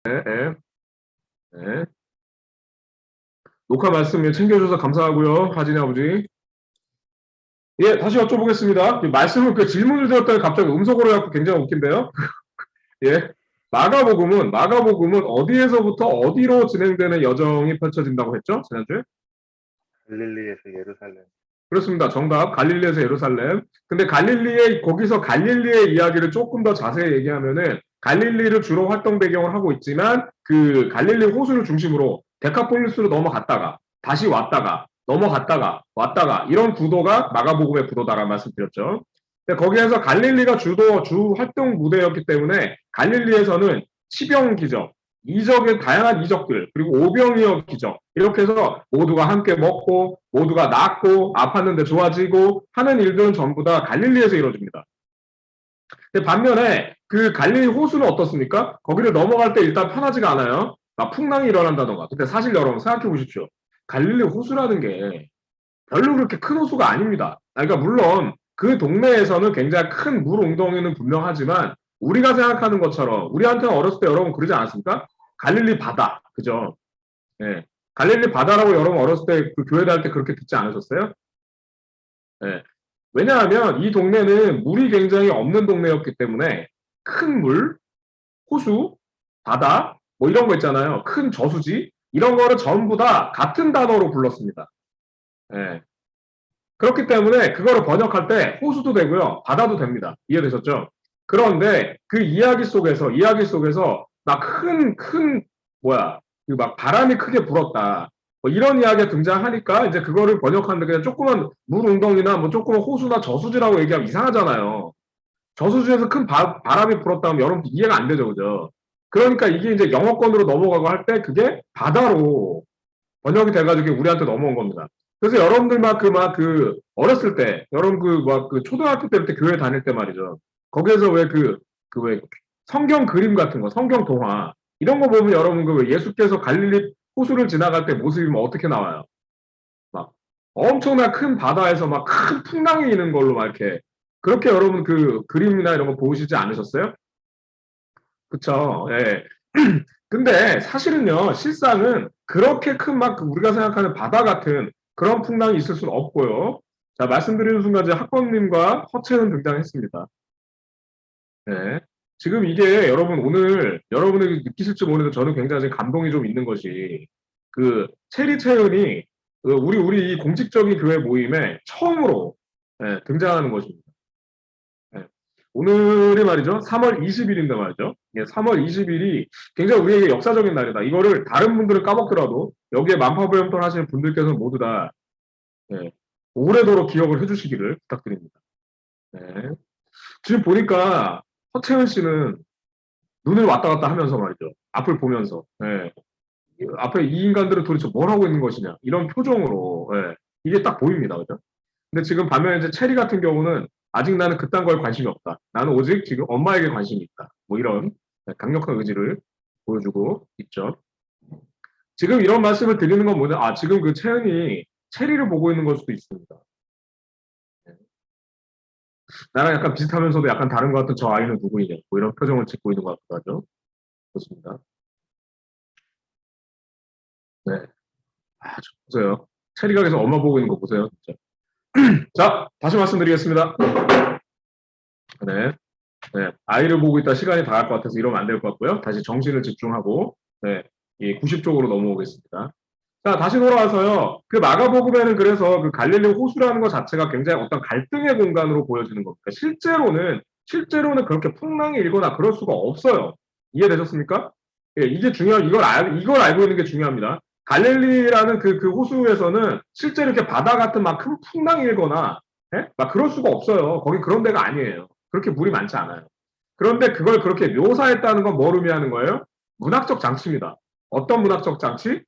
네, 네, 네. 녹화 말씀 챙겨줘서 감사하고요. 하진이 아버지. 예, 다시 여쭤보겠습니다. 말씀을, 질문을 드렸더니 갑자기 음성으로 해갖고 굉장히 웃긴데요. 예. 마가복음은 어디에서부터 어디로 진행되는 여정이 펼쳐진다고 했죠? 지난주에? 갈릴리에서 예루살렘. 그렇습니다. 정답. 갈릴리에서 예루살렘. 근데 거기서 갈릴리의 이야기를 조금 더 자세히 얘기하면은, 갈릴리를 주로 활동 배경을 하고 있지만, 그 갈릴리 호수를 중심으로 데카폴리스로 넘어갔다가, 다시 왔다가, 넘어갔다가, 왔다가, 이런 구도가 마가복음의 구도다라는 말씀 드렸죠. 근데 거기에서 갈릴리가 주 활동 무대였기 때문에, 갈릴리에서는 치병 기적, 이적의 다양한 이적들, 그리고 오병이어 기적, 이렇게 해서 모두가 함께 먹고, 모두가 낫고, 아팠는데 좋아지고 하는 일들은 전부 다 갈릴리에서 이루어집니다. 근데 반면에 그 갈릴리 호수는 어떻습니까? 거기를 넘어갈 때 일단 편하지가 않아요. 막 풍랑이 일어난다던가. 근데 사실 여러분 생각해 보십시오. 갈릴리 호수라는 게 별로 그렇게 큰 호수가 아닙니다. 그러니까 물론 그 동네에서는 굉장히 큰 물 웅덩이는 분명하지만 우리가 생각하는 것처럼 우리한테는 어렸을 때 여러분 그러지 않았습니까? 갈릴리 바다, 그죠? 예. 갈릴리 바다라고 여러분 어렸을 때 그 교회 다닐 때 그렇게 듣지 않으셨어요? 예. 왜냐하면 이 동네는 물이 굉장히 없는 동네였기 때문에 큰 물, 호수, 바다, 뭐 이런 거 있잖아요. 큰 저수지, 이런 거를 전부 다 같은 단어로 불렀습니다. 예. 그렇기 때문에 그거를 번역할 때 호수도 되고요, 바다도 됩니다. 이해되셨죠? 그런데 그 이야기 속에서 막 뭐야, 막 바람이 크게 불었다. 뭐 이런 이야기가 등장하니까 이제 그거를 번역하는데 그냥 조그만 물 웅덩이나 뭐 조그만 호수나 저수지라고 얘기하면 이상하잖아요. 저수지에서 큰 바람이 불었다면 여러분 이해가 안 되죠, 그죠? 그러니까 이게 이제 영어권으로 넘어가고 할 때 그게 바다로 번역이 돼가지고 우리한테 넘어온 겁니다. 그래서 여러분들 어렸을 때, 여러분 초등학교 때부터 교회 다닐 때 말이죠. 거기에서 왜 성경 그림 같은 거, 성경 동화, 이런 거 보면 여러분 예수께서 갈릴리 호수를 지나갈 때 모습이 뭐 어떻게 나와요? 막 엄청난 큰 바다에서 막 큰 풍랑이 있는 걸로 막 이렇게, 그렇게 여러분 그 그림이나 이런 거 보시지 않으셨어요? 그쵸, 예. 근데 사실은요, 실상은 그렇게 큰 우리가 생각하는 바다 같은 그런 풍랑이 있을 수는 없고요. 자, 말씀드리는 순간 이제 학범님과 허채은 등장했습니다. 네. 지금 이게 여러분 오늘 여러분이 느끼실지 모르는데 저는 굉장히 감동이 좀 있는 것이 체리 채은이 우리 이 공직적인 교회 모임에 처음으로 등장하는 것입니다. 네. 오늘이 말이죠. 3월 20일인데 말이죠. 3월 20일이 굉장히 우리에게 역사적인 날이다. 이거를 다른 분들은 까먹더라도 여기에 만파부영통 하시는 분들께서는 모두 다 오래도록 기억을 해주시기를 부탁드립니다. 네. 지금 보니까 허채은 씨는 눈을 왔다 갔다 하면서 말이죠. 앞을 보면서 앞에 이 인간들은 도대체 뭘 하고 있는 것이냐 이런 표정으로 이게 딱 보입니다. 그죠? 근데 지금 반면에 이제 체리 같은 경우는 아직 나는 그딴 거에 관심이 없다. 나는 오직 지금 엄마에게 관심이 있다. 뭐 이런 강력한 의지를 보여주고 있죠. 지금 이런 말씀을 드리는 건 뭐냐? 지금 그 채은이 체리를 보고 있는 걸 수도 있습니다. 나랑 약간 비슷하면서도 약간 다른 것 같은 저 아이는 누구이냐? 뭐 이런 표정을 짓고 있는 것 같기도 하죠. 그렇습니다. 네. 보세요. 체리가 계속 엄마 보고 있는 거 보세요. 진짜. 자, 다시 말씀드리겠습니다. 네. 네. 아이를 보고 있다 시간이 다 갈 것 같아서 이러면 안 될 것 같고요. 다시 정신을 집중하고, 이 90쪽으로 넘어오겠습니다. 자, 다시 돌아와서요. 그 마가복음에는 그래서 그 갈릴리 호수라는 것 자체가 굉장히 어떤 갈등의 공간으로 보여지는 겁니다. 실제로는 그렇게 풍랑이 일거나 그럴 수가 없어요. 이해되셨습니까? 예, 이게 이걸 알고 있는 게 중요합니다. 갈릴리라는 그 호수에서는 실제 이렇게 바다 같은 막 큰 풍랑이 일거나, 막 그럴 수가 없어요. 거기 그런 데가 아니에요. 그렇게 물이 많지 않아요. 그런데 그걸 그렇게 묘사했다는 건 뭘 의미하는 거예요? 문학적 장치입니다. 어떤 문학적 장치?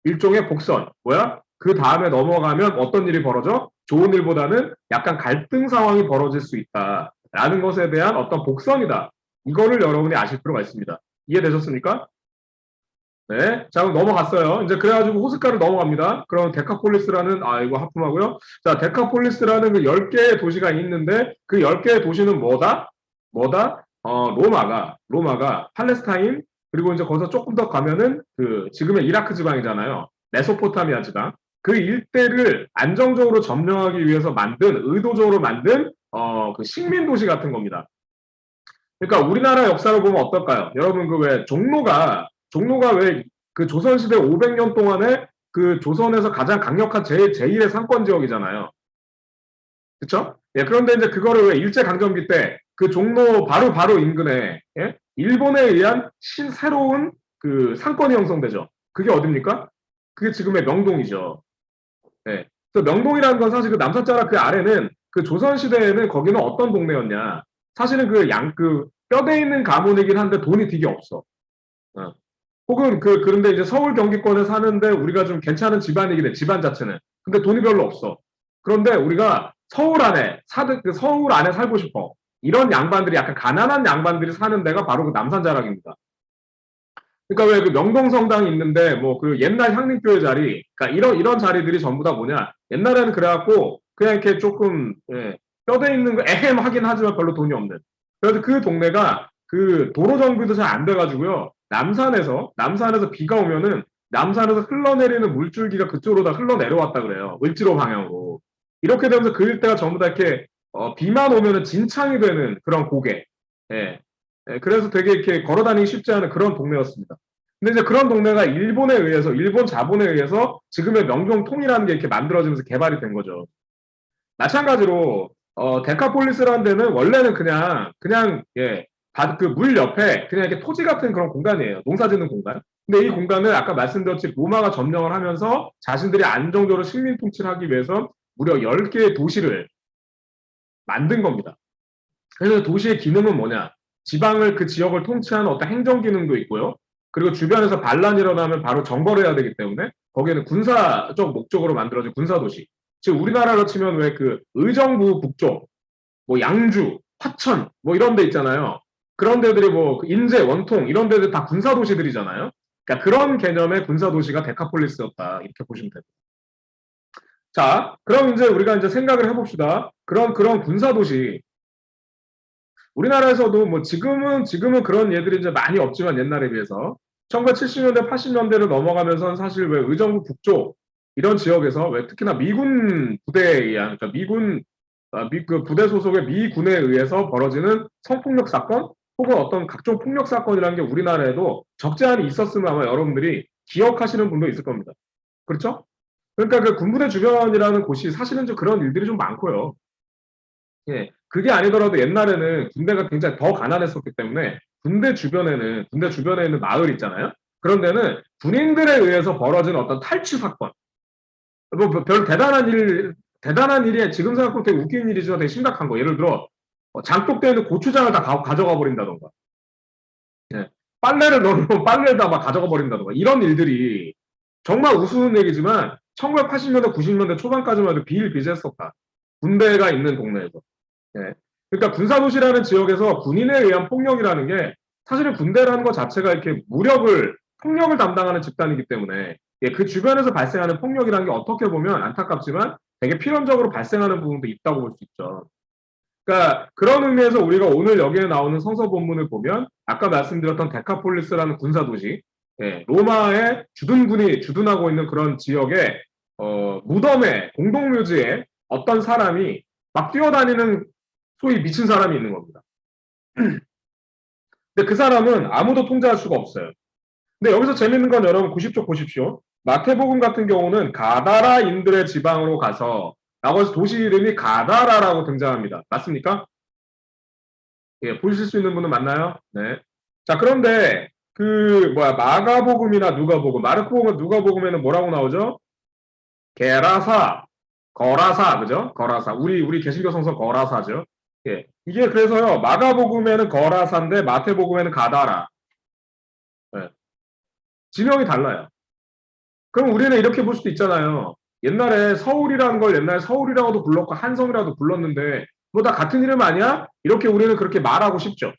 일종의 복선. 뭐야? 그 다음에 넘어가면 어떤 일이 벌어져? 좋은 일보다는 약간 갈등 상황이 벌어질 수 있다. 라는 것에 대한 어떤 복선이다. 이거를 여러분이 아실 필요가 있습니다. 이해되셨습니까? 네. 자, 그럼 넘어갔어요. 이제 그래가지고 호스카를 넘어갑니다. 그럼 데카폴리스라는, 이거 하품하고요. 자, 데카폴리스라는 그 10개의 도시가 있는데 그 10개의 도시는 뭐다? 로마가 팔레스타인, 그리고 이제 거기서 조금 더 가면은 그 지금의 이라크 지방이잖아요. 메소포타미아 지방. 그 일대를 안정적으로 점령하기 위해서 의도적으로 만든 그 식민 도시 같은 겁니다. 그러니까 우리나라 역사를 보면 어떨까요? 여러분 그 왜 종로가 왜 그 조선시대 500년 동안에 그 조선에서 가장 강력한 제1의 상권 지역이잖아요. 그쵸? 예, 그런데 이제 그거를 왜 일제강점기 때 그 종로 바로 인근에, 예? 일본에 의한 새로운 그 상권이 형성되죠. 그게 어딥니까? 그게 지금의 명동이죠. 예. 그래서 명동이라는 건 사실 그 남산자락 그 아래는 그 조선시대에는 거기는 어떤 동네였냐. 사실은 그 뼈대 있는 가문이긴 한데 돈이 되게 없어. 어. 혹은 그런데 이제 서울 경기권에 사는데 우리가 좀 괜찮은 집안이긴 해, 집안 자체는. 근데 돈이 별로 없어. 그런데 우리가 서울 안에 살고 싶어. 이런 양반들이 약간 가난한 양반들이 사는 데가 바로 그 남산자락입니다. 그러니까 왜 그 명동성당이 있는데 뭐 그 옛날 향림교회 자리, 그러니까 이런 자리들이 전부 다 뭐냐. 옛날에는 그래갖고 그냥 이렇게 조금, 예, 뼈대 있는 거 에헴 하긴 하지만 별로 돈이 없는. 그래서 그 동네가 그 도로 정비도 잘 안 돼가지고요. 남산에서 비가 오면은 남산에서 흘러내리는 물줄기가 그쪽으로 다 흘러내려왔다 그래요. 을지로 방향으로. 이렇게 되면서 그 일대가 전부 다 이렇게 비만 오면은 진창이 되는 그런 고개. 예. 예, 그래서 되게 이렇게 걸어다니기 쉽지 않은 그런 동네였습니다. 근데 이제 그런 동네가 일본 자본에 의해서 지금의 명동통이라는 게 이렇게 만들어지면서 개발이 된 거죠. 마찬가지로 데카폴리스라는 데는 원래는 그냥 예, 그 물 옆에 그냥 이렇게 토지 같은 그런 공간이에요. 농사짓는 공간. 근데 이 공간을 아까 말씀드렸듯이 로마가 점령을 하면서 자신들이 안정적으로 식민 통치를 하기 위해서 무려 10개의 도시를 만든 겁니다. 그래서 도시의 기능은 뭐냐? 그 지역을 통치하는 어떤 행정 기능도 있고요. 그리고 주변에서 반란이 일어나면 바로 정벌을 해야 되기 때문에 거기에는 군사적 목적으로 만들어진 군사도시. 즉 우리나라로 치면 왜 그 의정부 북쪽, 뭐 양주, 화천, 뭐 이런 데 있잖아요. 그런 데들이 뭐 인제, 원통 이런 데들 다 군사도시들이잖아요. 그러니까 그런 개념의 군사도시가 데카폴리스였다. 이렇게 보시면 됩니다. 자, 그럼 이제 우리가 이제 생각을 해봅시다. 그런 군사도시, 우리나라에서도 뭐 지금은 그런 예들이 이제 많이 없지만 옛날에 비해서 1970년대, 80년대를 넘어가면서는 사실 왜 의정부 북쪽 이런 지역에서 왜 특히나 미군 부대에 의한, 그러니까 그 부대 소속의 미군에 의해서 벌어지는 성폭력 사건 혹은 어떤 각종 폭력 사건이라는 게 우리나라에도 적지 않이 있었으면 아마 여러분들이 기억하시는 분도 있을 겁니다. 그렇죠? 그러니까 그 군부대 주변이라는 곳이 사실은 좀 그런 일들이 좀 많고요. 예, 그게 아니더라도 옛날에는 군대가 굉장히 더 가난했었기 때문에 군대 주변에 있는 마을 있잖아요. 그런 데는 군인들에 의해서 벌어진 어떤 탈취 사건. 별 대단한 일이 지금 생각하면 되게 웃기는 일이지만 되게 심각한 거. 예를 들어, 장독대에 있는 고추장을 다 가져가 버린다던가. 예, 빨래를 넣으면 빨래를 다 막 가져가 버린다던가. 이런 일들이 정말 우스운 얘기지만 1980년대, 90년대 초반까지만 해도 비일비재했었다. 군대가 있는 동네에서. 예. 그러니까 군사도시라는 지역에서 군인에 의한 폭력이라는 게 사실은 군대라는 것 자체가 이렇게 폭력을 담당하는 집단이기 때문에 예, 그 주변에서 발생하는 폭력이라는 게 어떻게 보면 안타깝지만 되게 필연적으로 발생하는 부분도 있다고 볼 수 있죠. 그러니까 그런 의미에서 우리가 오늘 여기에 나오는 성서 본문을 보면 아까 말씀드렸던 데카폴리스라는 군사도시, 예, 로마의 주둔군이 주둔하고 있는 그런 지역의 무덤에 공동묘지에 어떤 사람이 막 뛰어다니는 소위 미친 사람이 있는 겁니다. 근데 그 사람은 아무도 통제할 수가 없어요. 근데 여기서 재밌는 건 여러분 90쪽 보십시오. 마태복음 같은 경우는 가다라인들의 지방으로 가서 라고 해서 도시 이름이 가다라라고 등장합니다. 맞습니까? 예, 보실 수 있는 분은 맞나요? 네. 자, 그런데 마가복음이나 누가복음, 마르코복음, 누가복음에는 뭐라고 나오죠? 게라사, 거라사, 그죠? 거라사. 우리 개신교 성서 거라사죠. 예. 이게 그래서요, 마가복음에는 거라사인데 마태복음에는 가다라. 예. 지명이 달라요. 그럼 우리는 이렇게 볼 수도 있잖아요. 옛날에 서울이라고도 불렀고 한성이라도 불렀는데 뭐 다 같은 이름 아니야? 이렇게 우리는 그렇게 말하고 싶죠.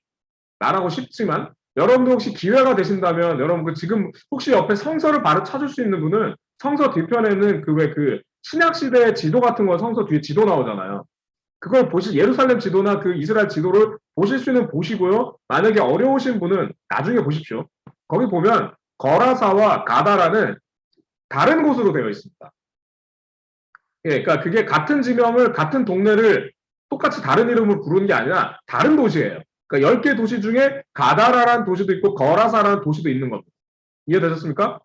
말하고 싶지만 여러분도 혹시 기회가 되신다면 여러분 지금 혹시 옆에 성서를 바로 찾을 수 있는 분은 성서 뒤편에는 그 신약 시대의 지도 같은 거 성서 뒤에 지도 나오잖아요. 그걸 예루살렘 지도나 그 이스라엘 지도를 보실 수 있는 보시고요. 만약에 어려우신 분은 나중에 보십시오. 거기 보면 거라사와 가다라는 다른 곳으로 되어 있습니다. 예, 그러니까 그게 같은 지명을 같은 동네를 똑같이 다른 이름으로 부르는 게 아니라 다른 도시예요. 그러니까 10개 도시 중에 가다라라는 도시도 있고 거라사라는 도시도 있는 겁니다. 이해되셨습니까?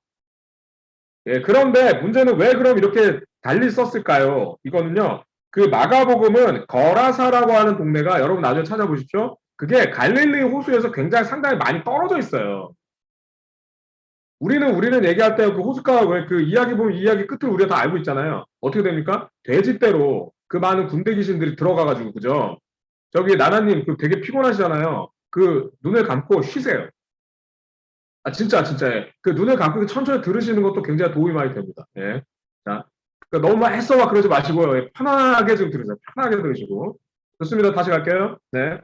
예, 그런데 문제는 왜 그럼 이렇게 달리 썼을까요? 이거는요, 그 마가복음은 거라사라고 하는 동네가 여러분 나중에 찾아보십시오. 그게 갈릴리 호수에서 굉장히 상당히 많이 떨어져 있어요. 우리는 얘기할 때 그 호숫가 왜 그 이야기 보면 이야기 끝을 우리가 다 알고 있잖아요. 어떻게 됩니까? 돼지떼로 그 많은 군대 귀신들이 들어가가지고 그죠? 저기 나나님 그 되게 피곤하시잖아요. 그 눈을 감고 쉬세요. 아 진짜 예. 그 눈을 감고 천천히 들으시는 것도 굉장히 도움이 많이 됩니다. 예. 자, 그러니까 너무 애써와 그러지 마시고요. 예, 편하게 좀 들으세요. 편하게 들으시고. 좋습니다. 다시 갈게요. 네.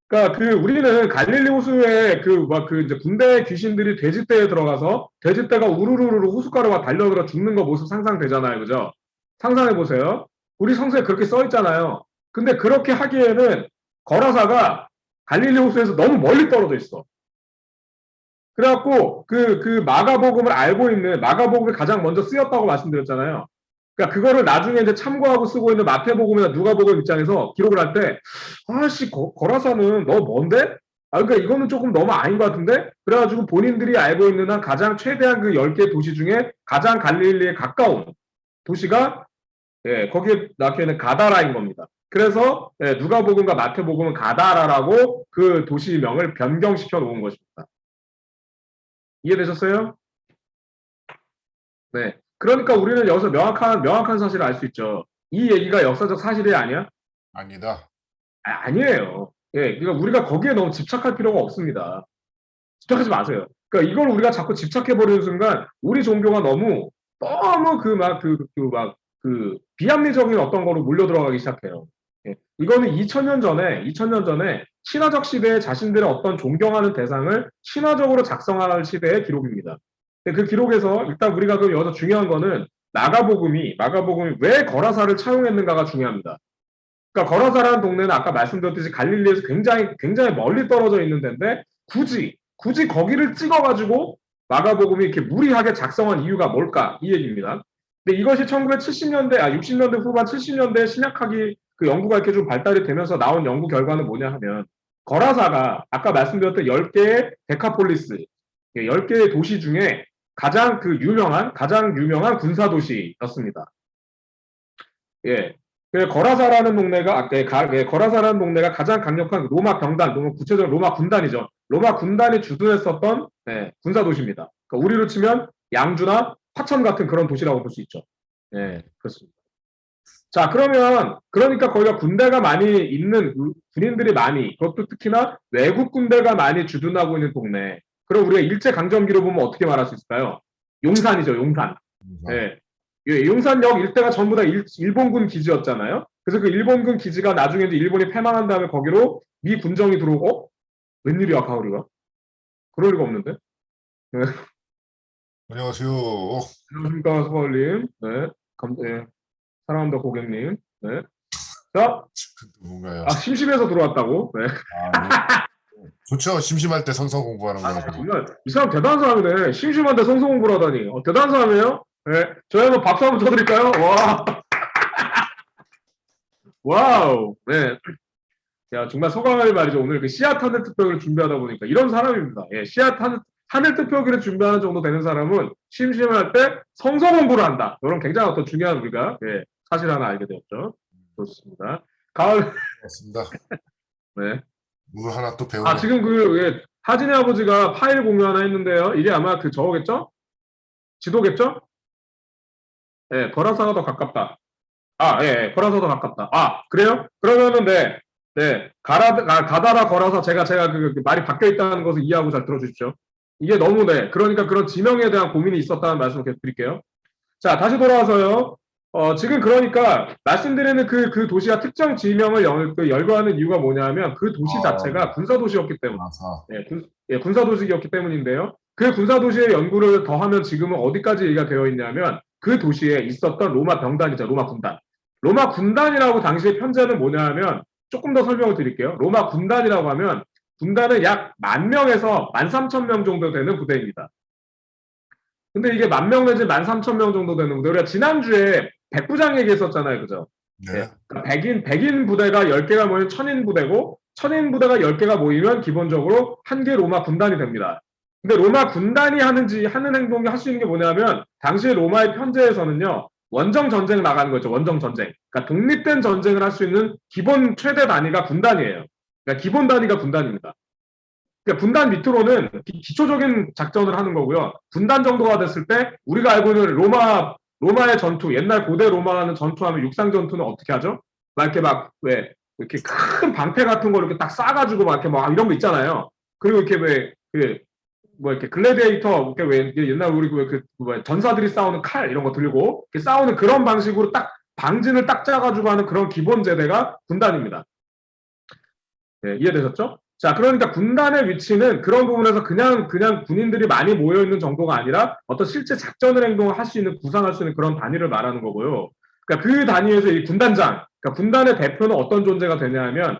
그러니까 그 우리는 갈릴리 호수에 그 이제 군대 귀신들이 돼지떼에 들어가서 돼지떼가 우르르르 호숫가로 막 달려들어 죽는 거 모습 상상되잖아요, 그죠? 상상해 보세요. 우리 성서에 그렇게 써 있잖아요. 근데 그렇게 하기에는 거라사가 갈릴리 호수에서 너무 멀리 떨어져 있어. 그래갖고 그 마가복음을 알고 있는 마가복음이 가장 먼저 쓰였다고 말씀드렸잖아요. 그러니까 그거를 나중에 이제 참고하고 쓰고 있는 마태복음이나 누가복음 입장에서 기록을 할 때, 아씨 거라사는 너무 먼데? 아 그러니까 이거는 조금 너무 아닌 것 같은데? 그래가지고 본인들이 알고 있는 한 가장 최대한 그 10개 도시 중에 가장 갈릴리에 가까운 도시가 예, 거기에 낙혀 있는 가다라인 겁니다. 그래서 예, 누가복음과 마태복음은 가다라라고 그 도시명을 변경시켜 놓은 것입니다. 이해되셨어요? 네. 그러니까 우리는 여기서 명확한 사실을 알 수 있죠. 이 얘기가 역사적 사실이 아니야? 아니다. 아니에요. 예, 그러니까 우리가 거기에 너무 집착할 필요가 없습니다. 집착하지 마세요. 그러니까 이걸 우리가 자꾸 집착해버리는 순간 우리 종교가 너무 비합리적인 어떤 거로 몰려 들어가기 시작해요. 예, 이거는 2000년 전에 신화적 시대에 자신들의 어떤 존경하는 대상을 신화적으로 작성할 시대의 기록입니다. 그 기록에서 일단 우리가 그 여기서 중요한 거는 마가복음이 왜 거라사를 차용했는가가 중요합니다. 그러니까 거라사라는 동네는 아까 말씀드렸듯이 갈릴리에서 굉장히 멀리 떨어져 있는 데인데 굳이 거기를 찍어가지고 마가복음이 이렇게 무리하게 작성한 이유가 뭘까 이 얘기입니다. 근데 이것이 1970년대, 60년대 후반 70년대 신약학이 그 연구가 이렇게 좀 발달이 되면서 나온 연구 결과는 뭐냐 하면 거라사가 아까 말씀드렸던 10개의 데카폴리스, 10개의 도시 중에 가장 유명한 군사 도시였습니다. 예. 거라사라는 동네가 거라사라는 동네가 가장 강력한 로마 병단, 구체적으로 로마 군단이죠. 로마 군단이 주둔했었던 군사 도시입니다. 그러니까 우리로 치면 양주나 화천 같은 그런 도시라고 볼 수 있죠. 예, 그렇습니다. 자, 그러니까 거기가 군대가 많이 있는 군인들이 많이, 그것도 특히나 외국 군대가 많이 주둔하고 있는 동네. 그럼 우리가 일제 강점기로 보면 어떻게 말할 수 있을까요? 용산이죠, 용산. 예. 용산역 일대가 전부 다 일본군 기지였잖아요. 그래서 그 일본군 기지가 나중에 이제 일본이 패망한 다음에 거기로 미 군정이 들어오고, 웬일이야, 가오리가? 그럴 리가 없는데? 네. 안녕하세요. 안녕하십니까, 서울님. 네. 사랑합니다, 고객님. 네. 자, 뭔가요? 심심해서 들어왔다고? 네. 좋죠. 심심할 때 성서 공부하는 거. 정말 이 사람 대단한 사람이네. 심심한데 성서 공부를 하다니. 대단한 사람이에요. 네. 저희 한번 박수 한번 쳐드릴까요? 와. 와우. 네. 야, 정말 소감할 말이죠. 오늘 그 씨앗 하늘 특별기를 준비하다 보니까 이런 사람입니다. 예, 씨앗 하늘 특별기를 준비하는 정도 되는 사람은 심심할 때 성서 공부를 한다. 이런 굉장히 어떤 중요한 우리가 사실 하나 알게 되었죠. 좋습니다. 가을. 맞습니다. 네. 물 하나 또 배우고. 지금 하진의 아버지가 파일 공유 하나 했는데요. 이게 아마 저거겠죠? 지도겠죠? 예, 거라사가 더 가깝다. 예, 거라사 더 가깝다. 그래요? 그러면은 가다라 거라사 제가 그 말이 바뀌어 있다는 것을 이해하고 잘 들어주십시오. 이게 너무 그러니까 그런 지명에 대한 고민이 있었다는 말씀을 계속 드릴게요. 자, 다시 돌아와서요. 지금 그러니까 말씀드리는 그 도시가 특정 지명을 열거하는 이유가 뭐냐면 그 도시 자체가 군사도시였기 때문에 군사도시였기 때문인데요. 그 군사도시의 연구를 더하면 지금은 어디까지 얘기가 되어 있냐면 그 도시에 있었던 로마 병단이죠. 로마 군단. 로마 군단이라고 당시의 편제는 뭐냐 하면 조금 더 설명을 드릴게요. 로마 군단이라고 하면 군단은 약 10,000명에서 13,000명 정도 되는 부대입니다. 근데 이게 10,000명 내지 13,000명 정도 되는 부대. 우리가 지난주에 백부장 얘기했었잖아요. 그죠? 네. 그러니까 백인 부대가 10개가 모이면 천인 부대고, 천인 부대가 10개가 모이면 기본적으로 한 개 로마 군단이 됩니다. 근데 로마 군단이 하는 행동이 할 수 있는 게 뭐냐면, 당시 로마의 편제에서는요, 원정 전쟁 나가는 거죠. 원정 전쟁. 그러니까 독립된 전쟁을 할 수 있는 기본 최대 단위가 군단이에요. 그러니까 기본 단위가 군단입니다. 그러니까 분단 밑으로는 기초적인 작전을 하는 거고요. 분단 정도가 됐을 때 우리가 알고 있는 로마의 전투, 옛날 고대 로마는 전투하면 육상 전투는 어떻게 하죠? 막 이렇게 왜 이렇게 큰 방패 같은 거 이렇게 딱 싸가지고 막 이렇게 막 이런 거 있잖아요. 그리고 이렇게 이렇게 글래디에이터, 왜 옛날 우리 전사들이 싸우는 칼 이런 거 들고 이렇게 싸우는 그런 방식으로 딱 방진을 딱 짜가지고 하는 그런 기본 제대가 군단입니다. 네, 이해되셨죠? 자, 그러니까 군단의 위치는 그런 부분에서 그냥 군인들이 많이 모여 있는 정도가 아니라 어떤 실제 작전을 행동을 할 수 있는, 구상할 수 있는 그런 단위를 말하는 거고요. 그러니까 그 단위에서 이 군단장, 그러니까 군단의 대표는 어떤 존재가 되냐면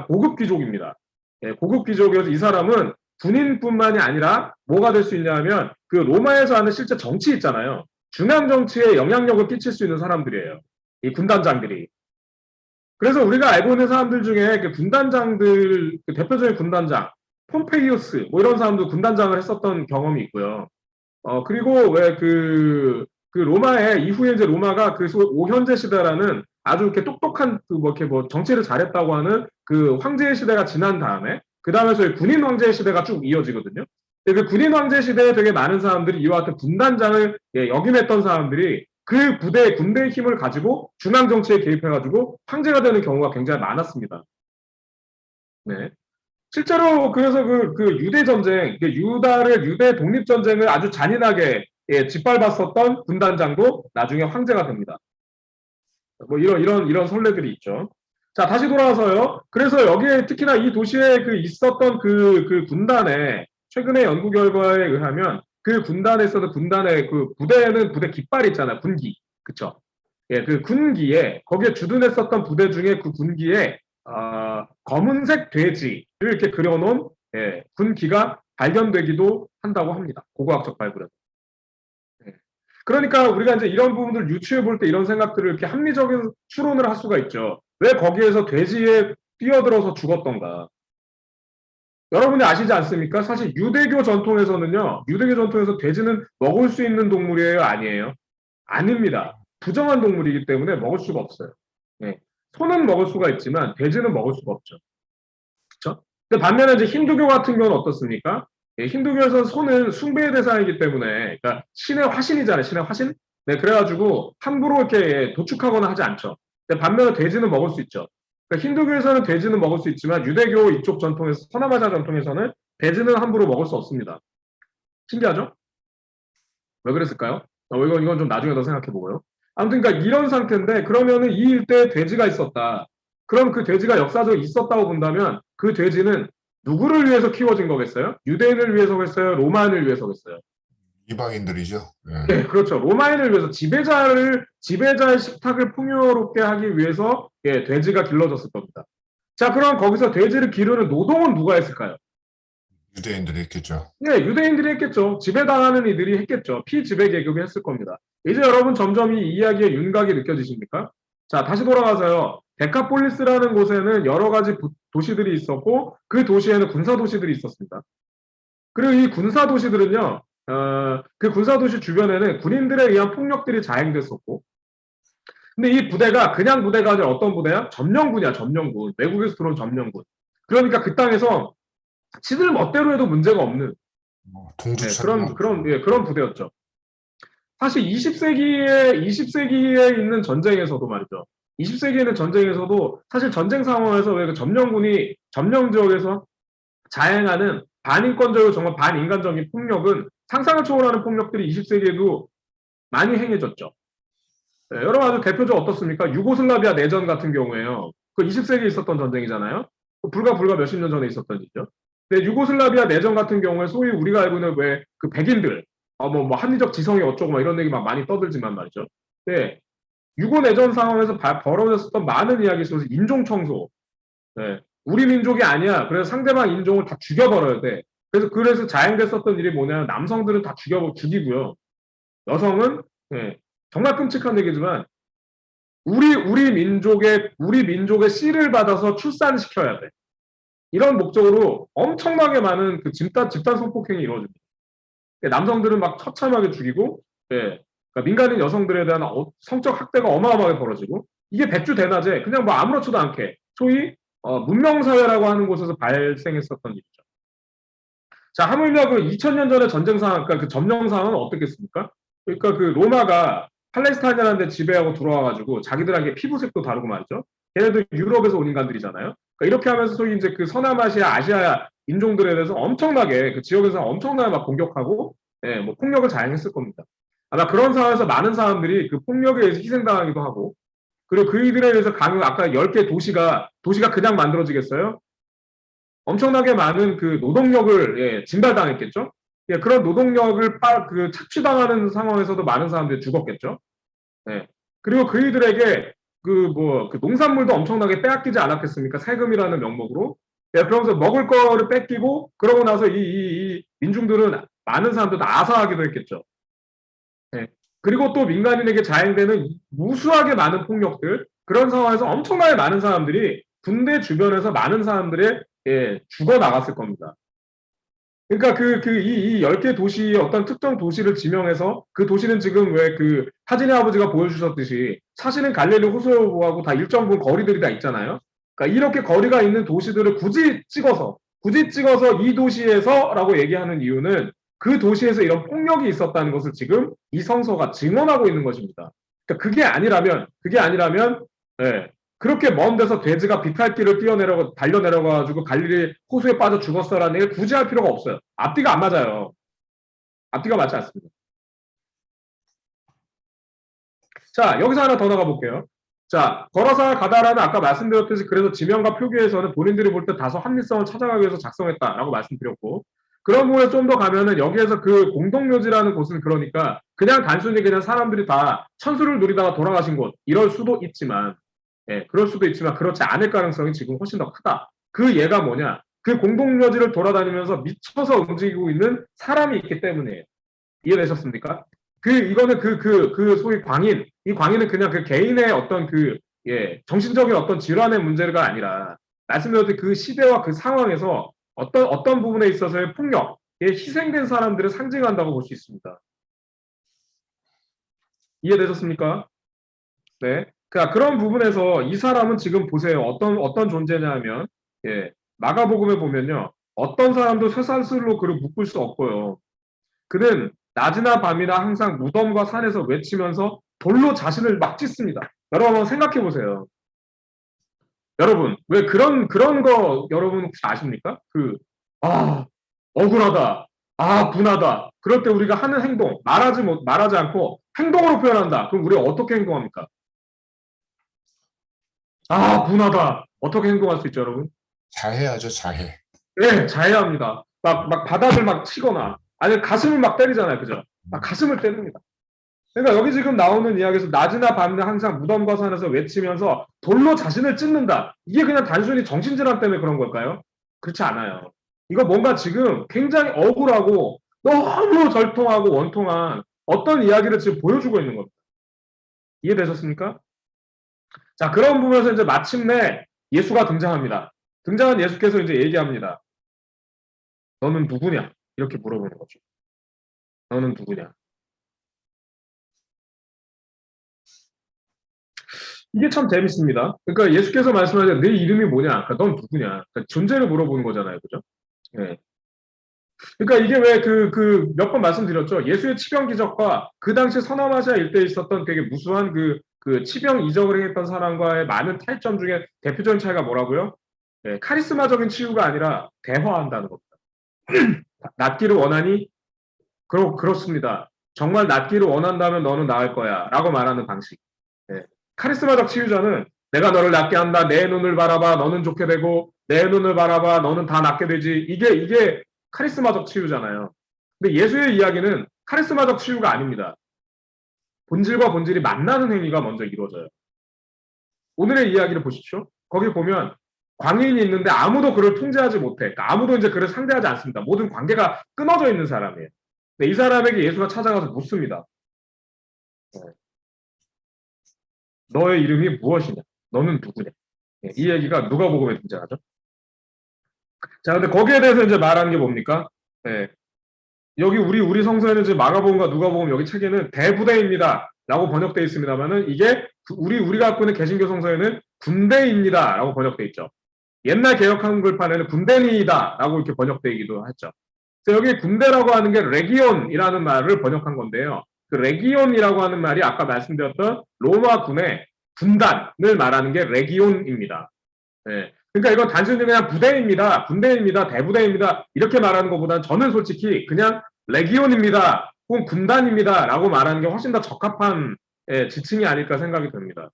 고급 귀족입니다. 예, 고급 귀족이어서 이 사람은 군인뿐만이 아니라 뭐가 될 수 있냐면 그 로마에서 하는 실제 정치 있잖아요. 중앙 정치에 영향력을 끼칠 수 있는 사람들이에요. 이 군단장들이. 그래서 우리가 알고 있는 사람들 중에 그 군단장들, 그 대표적인 군단장, 폼페이우스, 뭐 이런 사람도 군단장을 했었던 경험이 있고요. 그리고 왜 로마에, 이후에 이제 로마가 그 오현제 시대라는 아주 이렇게 똑똑한 정치를 잘했다고 하는 그 황제의 시대가 지난 다음에, 그 다음에 저희 군인 황제의 시대가 쭉 이어지거든요. 그 군인 황제 시대에 되게 많은 사람들이 이와 같은 군단장을 역임했던 사람들이 그 군대의 힘을 가지고 중앙 정치에 개입해가지고 황제가 되는 경우가 굉장히 많았습니다. 네. 실제로 그래서 그 유대 전쟁, 유대 독립 전쟁을 아주 잔인하게 짓밟았었던 군단장도 나중에 황제가 됩니다. 뭐 이런 선례들이 있죠. 자, 다시 돌아와서요. 그래서 여기에 특히나 이 도시에 있었던 그 군단에 최근의 연구 결과에 의하면 그 군단에서는 군단의 그 부대는 부대 깃발 있잖아요. 군기. 그쵸? 예, 그 군기에, 거기에 주둔했었던 부대 중에 그 군기에, 검은색 돼지를 이렇게 그려놓은, 군기가 발견되기도 한다고 합니다. 고고학적 발굴에서. 예. 그러니까 우리가 이제 이런 부분들 유추해 볼 때 이런 생각들을 이렇게 합리적인 추론을 할 수가 있죠. 왜 거기에서 돼지에 뛰어들어서 죽었던가. 여러분이 아시지 않습니까? 사실 유대교 전통에서는요, 유대교 전통에서 돼지는 먹을 수 있는 동물이에요? 아니에요? 아닙니다. 부정한 동물이기 때문에 먹을 수가 없어요. 네. 소는 먹을 수가 있지만 돼지는 먹을 수가 없죠. 그렇죠? 근데 반면에 이제 힌두교 같은 경우는 어떻습니까? 예, 힌두교에서는 소는 숭배의 대상이기 때문에, 그러니까 신의 화신이잖아요. 신의 화신? 네, 그래가지고 함부로 이렇게 도축하거나 하지 않죠. 근데 반면에 돼지는 먹을 수 있죠. 그러니까 힌두교에서는 돼지는 먹을 수 있지만 유대교 이쪽 전통에서, 서남아시아 전통에서는 돼지는 함부로 먹을 수 없습니다. 신기하죠? 왜 그랬을까요? 이건 좀 나중에 더 생각해 보고요. 아무튼 그러니까 이런 상태인데, 그러면은 이 일대에 돼지가 있었다. 그럼 그 돼지가 역사적으로 있었다고 본다면 그 돼지는 누구를 위해서 키워진 거겠어요? 유대인을 위해서겠어요? 로마인을 위해서겠어요? 이방인들이죠. 네, 그렇죠. 로마인을 위해서 지배자의 식탁을 풍요롭게 하기 위해서 돼지가 길러졌을 겁니다. 자, 그럼 거기서 돼지를 기르는 노동은 누가 했을까요? 유대인들이 했겠죠. 네, 유대인들이 했겠죠. 지배당하는 이들이 했겠죠. 피지배 계급이 했을 겁니다. 이제 여러분 점점 이 이야기의 윤곽이 느껴지십니까? 자, 다시 돌아가서요. 데카폴리스라는 곳에는 여러 가지 도시들이 있었고 그 도시에는 군사도시들이 있었습니다. 그리고 이 군사도시들은요. 그 군사도시 주변에는 군인들에 의한 폭력들이 자행됐었고, 근데 이 부대가 그냥 부대가 아니라 어떤 부대야? 점령군이야, 점령군. 외국에서 들어온 점령군. 그러니까 그 땅에서 지들 멋대로 해도 문제가 없는 동주처럼. 그런 부대였죠. 사실 20세기에 있는 전쟁에서도 말이죠. 20세기에 있는 전쟁에서도 사실 전쟁 상황에서 왜 그 점령군이 점령 지역에서 자행하는 반인권적이고 정말 반인간적인 폭력은 상상을 초월하는 폭력들이 20세기에도 많이 행해졌죠. 네, 여러분 아주 대표적으로 어떻습니까? 유고슬라비아 내전 같은 경우에요. 그 20세기에 있었던 전쟁이잖아요. 불과 몇십 년 전에 있었던 일이죠. 근데 유고슬라비아 내전 같은 경우에 소위 우리가 알고 있는 왜 그 백인들, 합리적 지성이 어쩌고 막 이런 얘기 막 많이 떠들지만 말이죠. 네, 유고 내전 상황에서 벌어졌었던 많은 이야기 속에서 인종 청소, 네, 우리 민족이 아니야. 그래서 상대방 인종을 다 죽여버려야 돼. 그래서 자행됐었던 일이 뭐냐면 남성들은 다 죽이고요. 여성은 예, 정말 끔찍한 얘기지만 우리 민족의 씨를 받아서 출산시켜야 돼. 이런 목적으로 엄청나게 많은 그 집단 성폭행이 이루어집니다. 남성들은 막 처참하게 죽이고, 예, 그러니까 민간인 여성들에 대한 성적 학대가 어마어마하게 벌어지고, 이게 백주대낮에 그냥 뭐 아무렇지도 않게 소위 문명사회라고 하는 곳에서 발생했었던 일이죠. 자, 하물며 그 2000년 전의 전쟁 상황, 그러니까 그 점령 상황은 어떻겠습니까? 그러니까 그 로마가 팔레스타인이라는 데 지배하고 들어와가지고 자기들에게 피부색도 다르고 말이죠. 걔네들 유럽에서 온 인간들이잖아요. 그러니까 이렇게 하면서 소위 이제 그 서남아시아, 아시아 인종들에 대해서 엄청나게 그 지역에서 엄청나게 막 공격하고, 예, 뭐 폭력을 자행했을 겁니다. 아마 그런 상황에서 많은 사람들이 그 폭력에 의해서 희생당하기도 하고, 그리고 그이들에 의해서 아까 10개 도시가 그냥 만들어지겠어요? 엄청나게 많은 그 노동력을 예, 진달당했겠죠. 예, 그런 노동력을 착취당하는 상황에서도 많은 사람들이 죽었겠죠. 예. 그리고 그이들에게 그 농산물도 엄청나게 빼앗기지 않았겠습니까? 세금이라는 명목으로. 예, 그러면서 먹을 거를 뺏기고 그러고 나서 이 민중들은 많은 사람들 다 아사하기도 했겠죠. 예. 그리고 또 민간인에게 자행되는 무수하게 많은 폭력들, 그런 상황에서 엄청나게 많은 사람들이 군대 주변에서 많은 사람들이 예, 죽어 나갔을 겁니다. 그러니까 이 10개 도시의 어떤 특정 도시를 지명해서 그 도시는 지금 왜 그 하진의 아버지가 보여주셨듯이 사실은 갈릴리 호수하고 다 일정 부분 거리들이 다 있잖아요. 그러니까 이렇게 거리가 있는 도시들을 굳이 찍어서 이 도시에서라고 얘기하는 이유는 그 도시에서 이런 폭력이 있었다는 것을 지금 이 성서가 증언하고 있는 것입니다. 그러니까 그게 아니라면 예, 그렇게 먼 데서 돼지가 비탈길을 달려내려가지고 갈릴리 호수에 빠져 죽었어라는 얘기를 굳이 할 필요가 없어요. 앞뒤가 안 맞아요. 앞뒤가 맞지 않습니다. 자, 여기서 하나 더 나가 볼게요. 자, 걸어서 가다라는 아까 말씀드렸듯이 그래서 지명과 표기에서는 본인들이 볼 때 다소 합리성을 찾아가기 위해서 작성했다라고 말씀드렸고, 그런 부분에 좀 더 가면은 여기에서 그 공동묘지라는 곳은 그러니까 그냥 단순히 그냥 사람들이 다 천수를 누리다가 돌아가신 곳 이럴 수도 있지만, 예, 그럴 수도 있지만 그렇지 않을 가능성이 지금 훨씬 더 크다. 그 예가 뭐냐? 그 공동묘지를 돌아다니면서 미쳐서 움직이고 있는 사람이 있기 때문이에요. 이해되셨습니까? 이거는 소위 이 광인은 그냥 그 개인의 어떤 예, 정신적인 어떤 질환의 문제가 아니라, 말씀드렸듯이 그 시대와 그 상황에서 어떤 부분에 있어서의 폭력에 희생된 사람들을 상징한다고 볼 수 있습니다. 이해되셨습니까? 네. 그런 부분에서 이 사람은 지금 보세요. 어떤 존재냐면, 예, 마가복음에 보면요. 어떤 사람도 쇠사슬로 그를 묶을 수 없고요. 그는 낮이나 밤이나 항상 무덤과 산에서 외치면서 돌로 자신을 막 찢습니다. 여러분 한번 생각해 보세요. 여러분, 왜 그런 거 여러분 혹시 아십니까? 억울하다. 분하다. 그럴 때 우리가 하는 행동, 말하지 않고 행동으로 표현한다. 그럼 우리가 어떻게 행동합니까? 분하다. 어떻게 행동할 수 있죠, 여러분? 자해하죠, 자해. 네, 자해야 합니다. 막 바닥을 막 치거나, 아니면 가슴을 막 때리잖아요. 그죠? 막 가슴을 때립니다. 그러니까 여기 지금 나오는 이야기에서 낮이나 밤이나 항상 무덤과 산에서 외치면서 돌로 자신을 찢는다. 이게 그냥 단순히 정신질환 때문에 그런 걸까요? 그렇지 않아요. 이거 뭔가 지금 굉장히 억울하고 너무 절통하고 원통한 어떤 이야기를 지금 보여주고 있는 겁니다. 이해되셨습니까? 자, 그런 부분에서 이제 마침내 예수가 등장합니다. 등장한 예수께서 이제 얘기합니다. 너는 누구냐? 이렇게 물어보는 거죠. 너는 누구냐? 이게 참 재밌습니다. 그러니까 예수께서 말씀하시는 내 이름이 뭐냐? 그러니까 넌 누구냐? 그러니까 존재를 물어보는 거잖아요. 그죠? 네. 그러니까 이게 왜 몇 번 말씀드렸죠. 예수의 치병 기적과 그 당시 서남아시아 일대에 있었던 되게 무수한 그 치병 이적을 행했던 사람과의 많은 차이점 중에 대표적인 차이가 뭐라고요? 네, 카리스마적인 치유가 아니라 대화한다는 겁니다. 낫기를 원하니? 그렇습니다. 정말 낫기를 원한다면 너는 나을 거야. 라고 말하는 방식. 네. 카리스마적 치유자는 내가 너를 낫게 한다. 내 눈을 바라봐. 너는 좋게 되고, 내 눈을 바라봐. 너는 다 낫게 되지. 이게 카리스마적 치유잖아요. 근데 예수의 이야기는 카리스마적 치유가 아닙니다. 본질과 본질이 만나는 행위가 먼저 이루어져요. 오늘의 이야기를 보십시오. 거기 보면 광인이 있는데 아무도 그를 통제하지 못해. 그러니까 아무도 이제 그를 상대하지 않습니다. 모든 관계가 끊어져 있는 사람이에요. 근데 이 사람에게 예수가 찾아가서 묻습니다. 너의 이름이 무엇이냐? 너는 누구냐? 이 얘기가 누가복음에 등장하죠. 자, 근데 거기에 대해서 이제 말하는 게 뭡니까? 예, 여기 우리 성서에는 이제 마가복음과 누가복음 여기 책에는 대부대입니다라고 번역되어 있습니다만은 이게 우리가 갖고 있는 개신교 성서에는 군대입니다라고 번역되어 있죠. 옛날 개역 한글판에는 군대니다라고 이렇게 번역되기도 했죠. 그래서 여기 군대라고 하는 게 레기온이라는 말을 번역한 건데요. 그 레기온이라고 하는 말이 아까 말씀드렸던 로마 군의 군단을 말하는 게 레기온입니다. 예. 그러니까 이건 단순히 그냥 부대입니다, 군대입니다, 대부대입니다 이렇게 말하는 것보다는 저는 솔직히 그냥 레기온입니다, 혹은 군단입니다라고 말하는 게 훨씬 더 적합한 지칭이 아닐까 생각이 듭니다.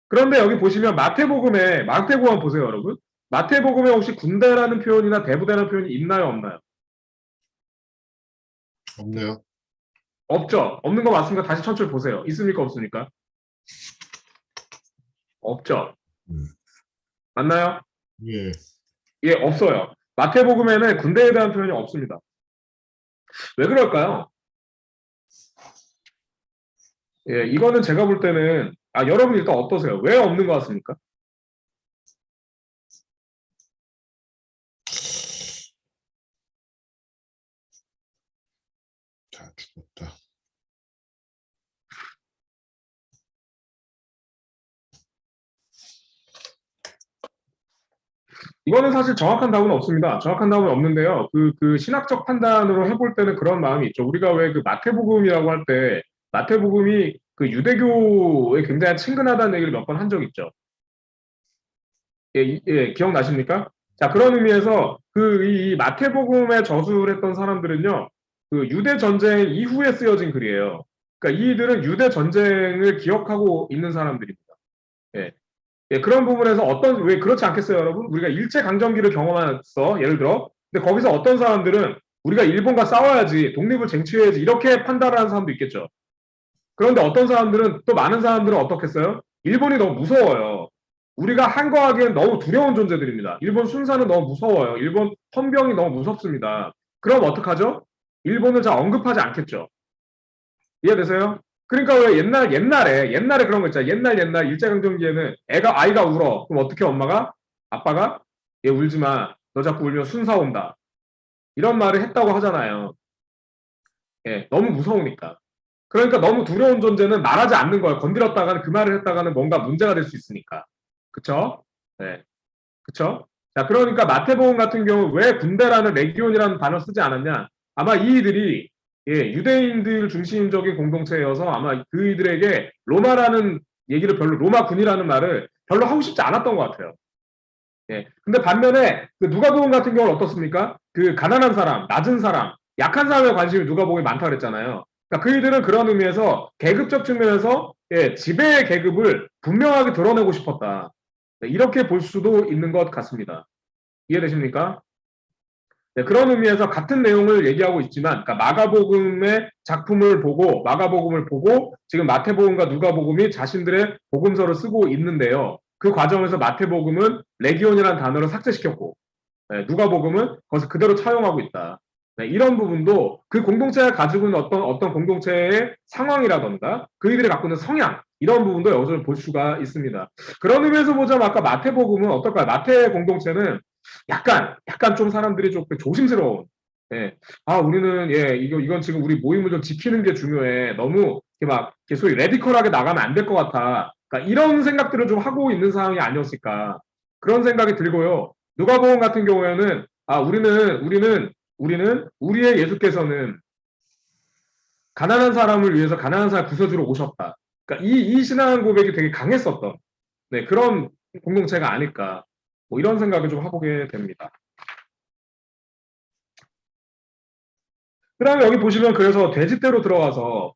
그런데 여기 보시면 마태복음 보세요, 여러분. 마태복음에 혹시 군대라는 표현이나 대부대라는 표현이 있나요, 없나요? 없네요. 없죠. 없는 거 맞습니까? 다시 천천히 보세요. 있습니까, 없습니까? 없죠. 맞나요? 예. 예, 없어요. 마태복음에는 군대에 대한 표현이 없습니다. 왜 그럴까요? 예, 이거는 제가 볼 때는 여러분 일단 어떠세요? 왜 없는 것 같습니까? 자, 죽었다. 이거는 사실 정확한 답은 없습니다. 정확한 답은 없는데요. 그 신학적 판단으로 해볼 때는 그런 마음이 있죠. 우리가 왜 그 마태복음이라고 할 때 마태복음이 그 유대교에 굉장히 친근하다는 얘기를 몇 번 한 적 있죠. 예, 기억나십니까? 자, 그런 의미에서 이 마태복음에 저술을 했던 사람들은요, 그 유대 전쟁 이후에 쓰여진 글이에요. 그러니까 이들은 유대 전쟁을 기억하고 있는 사람들입니다. 예. 예, 그런 부분에서 왜 그렇지 않겠어요, 여러분? 우리가 일제강점기를 경험했어, 예를 들어. 근데 거기서 어떤 사람들은 우리가 일본과 싸워야지, 독립을 쟁취해야지, 이렇게 판단하는 사람도 있겠죠. 그런데 어떤 사람들은, 또 많은 사람들은 어떻겠어요? 일본이 너무 무서워요. 우리가 한거하기엔 너무 두려운 존재들입니다. 일본 순사는 너무 무서워요. 일본 헌병이 너무 무섭습니다. 그럼 어떡하죠? 일본을 잘 언급하지 않겠죠. 이해되세요? 그러니까 왜 옛날에 그런 거 있잖아요. 옛날 일제강점기에는 아이가 울어. 그럼 어떻게 아빠가 얘 울지 마. 너 자꾸 울면 순사 온다. 이런 말을 했다고 하잖아요. 예, 너무 무서우니까. 그러니까 너무 두려운 존재는 말하지 않는 거예요. 건드렸다가는 그 말을 했다가는 뭔가 문제가 될 수 있으니까. 그쵸? 네. 그쵸? 자, 그러니까 마태복음 같은 경우 왜 군대라는 레기온이라는 단어 쓰지 않았냐? 아마 이들이 유대인들 중심적인 공동체여서 아마 그이들에게 로마라는 얘기를 로마 군이라는 말을 별로 하고 싶지 않았던 것 같아요. 예. 근데 반면에 그 누가복음 같은 경우는 어떻습니까? 그 가난한 사람, 낮은 사람, 약한 사람에 관심이 누가복음이 많다 그랬잖아요. 그러니까 그이들은 그런 의미에서 계급적 측면에서 지배 계급을 분명하게 드러내고 싶었다. 네, 이렇게 볼 수도 있는 것 같습니다. 이해되십니까? 네, 그런 의미에서 같은 내용을 얘기하고 있지만, 그러니까 마가복음을 보고 지금 마태복음과 누가복음이 자신들의 복음서를 쓰고 있는데요. 그 과정에서 마태복음은 레기온이라는 단어를 삭제시켰고, 누가복음은 그것을 그대로 차용하고 있다. 네, 이런 부분도 그 공동체가 가지고 있는 어떤 공동체의 상황이라던가 그이들이 갖고 있는 성향 이런 부분도 여기서 볼 수가 있습니다. 그런 의미에서 보자면 아까 마태복음은 어떨까요? 마태 공동체는 약간 좀 사람들이 좀 조심스러운. 예. 우리는 이건 지금 우리 모임을 좀 지키는 게 중요해. 너무 이렇게 소위 레디컬하게 나가면 안 될 것 같아. 그러니까 이런 생각들을 좀 하고 있는 상황이 아니었을까. 그런 생각이 들고요. 누가복음 같은 경우에는 우리는 우리의 예수께서는 가난한 사람을 위해서 가난한 사람 구세주로 오셨다. 그러니까 이 신앙 고백이 되게 강했었던 그런 공동체가 아닐까. 뭐 이런 생각을 좀 해보게 됩니다. 그다음에 여기 보시면 그래서 돼지떼로 들어가서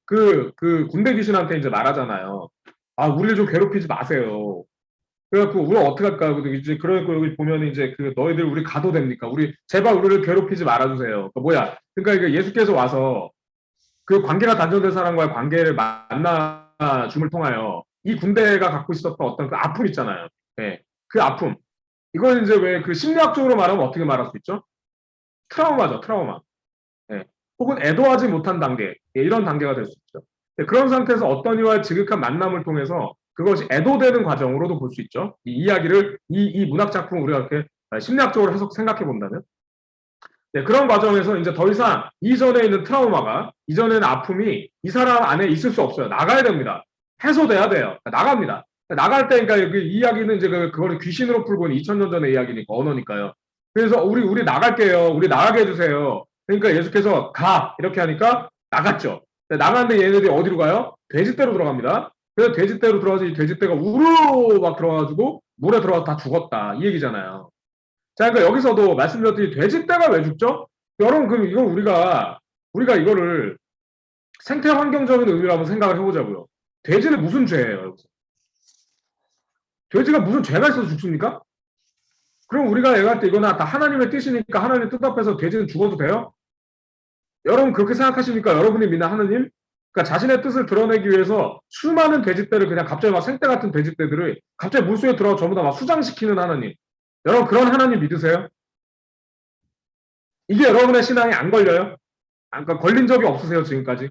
그 군대 귀신한테 이제 말하잖아요. 우리를 좀 괴롭히지 마세요. 그래갖고 우리 어떻게 할까? 이제 그러니까 여기 보면 이제 그 너희들 우리 가도 됩니까? 제발 우리를 괴롭히지 말아주세요. 그러니까 이게 예수께서 와서 그 관계가 단절된 사람과의 관계를 만나 줌을 통하여 이 군대가 갖고 있었던 어떤 그 아픔 있잖아요. 예. 그 아픔. 이건 이제 왜 그 심리학적으로 말하면 어떻게 말할 수 있죠? 트라우마죠, 트라우마. 예. 혹은 애도하지 못한 단계. 예, 이런 단계가 될 수 있죠. 예, 그런 상태에서 어떤 이와의 지극한 만남을 통해서 그것이 애도되는 과정으로도 볼 수 있죠. 이 이야기를, 이 문학 작품을 우리가 이렇게 심리학적으로 생각해 본다면. 네, 그런 과정에서 이제 더 이상 이전에 있는 트라우마가, 이전에 있는 아픔이 이 사람 안에 있을 수 없어요. 나가야 됩니다. 해소돼야 돼요. 나갑니다. 나갈 때, 그러니까 그 이야기는 이제 그거를 귀신으로 풀고 있는 2000년 전의 이야기니까, 언어니까요. 그래서 우리 나갈게요. 우리 나가게 해주세요. 그러니까 예수께서 가! 이렇게 하니까 나갔죠. 나갔는데 얘네들이 어디로 가요? 돼지떼로 들어갑니다. 그래서 돼지떼로 들어가서 이 돼지떼가 우르르 막 들어가가지고 물에 들어가서 다 죽었다. 이 얘기잖아요. 자, 그러니까 여기서도 말씀드렸듯이 돼지떼가 왜 죽죠? 여러분, 그럼 이걸 우리가 이거를 생태 환경적인 의미로 한번 생각을 해보자고요. 돼지는 무슨 죄예요, 여기서? 돼지가 무슨 죄가 있어서 죽습니까? 그럼 우리가 얘기할 때 이거나 다 하나님의 뜻이니까 하나님 뜻 앞에서 돼지는 죽어도 돼요? 여러분 그렇게 생각하십니까? 여러분이 믿는 하나님? 그러니까 자신의 뜻을 드러내기 위해서 수많은 돼지떼를 그냥 갑자기 막 생떼 같은 돼지떼들을 갑자기 물속에 들어가 전부 다 막 수장시키는 하나님. 여러분 그런 하나님 믿으세요? 이게 여러분의 신앙에 안 걸려요? 그러니까 걸린 적이 없으세요, 지금까지?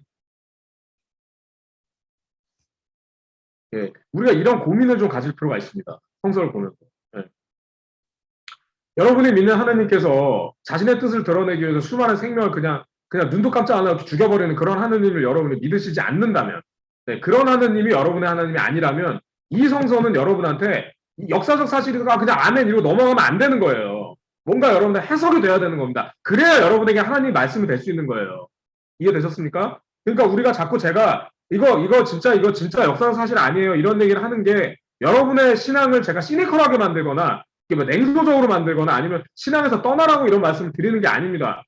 예, 우리가 이런 고민을 좀 가질 필요가 있습니다. 성서를 보면서. 예. 여러분이 믿는 하나님께서 자신의 뜻을 드러내기 위해서 수많은 생명을 그냥 눈도 깜짝 안 하고 죽여버리는 그런 하나님을 여러분이 믿으시지 않는다면, 네, 그런 하나님이 여러분의 하나님이 아니라면 이 성서는 여러분한테 역사적 사실이가 그냥 아멘 이러고 넘어가면 안 되는 거예요. 뭔가 여러분들 해석이 돼야 되는 겁니다. 그래야 여러분에게 하나님의 말씀이 될 수 있는 거예요. 이해되셨습니까? 그러니까 우리가 자꾸 제가 이거 진짜 역사적 사실 아니에요. 이런 얘기를 하는 게 여러분의 신앙을 제가 시니컬하게 만들거나 뭐 냉소적으로 만들거나 아니면 신앙에서 떠나라고 이런 말씀을 드리는 게 아닙니다.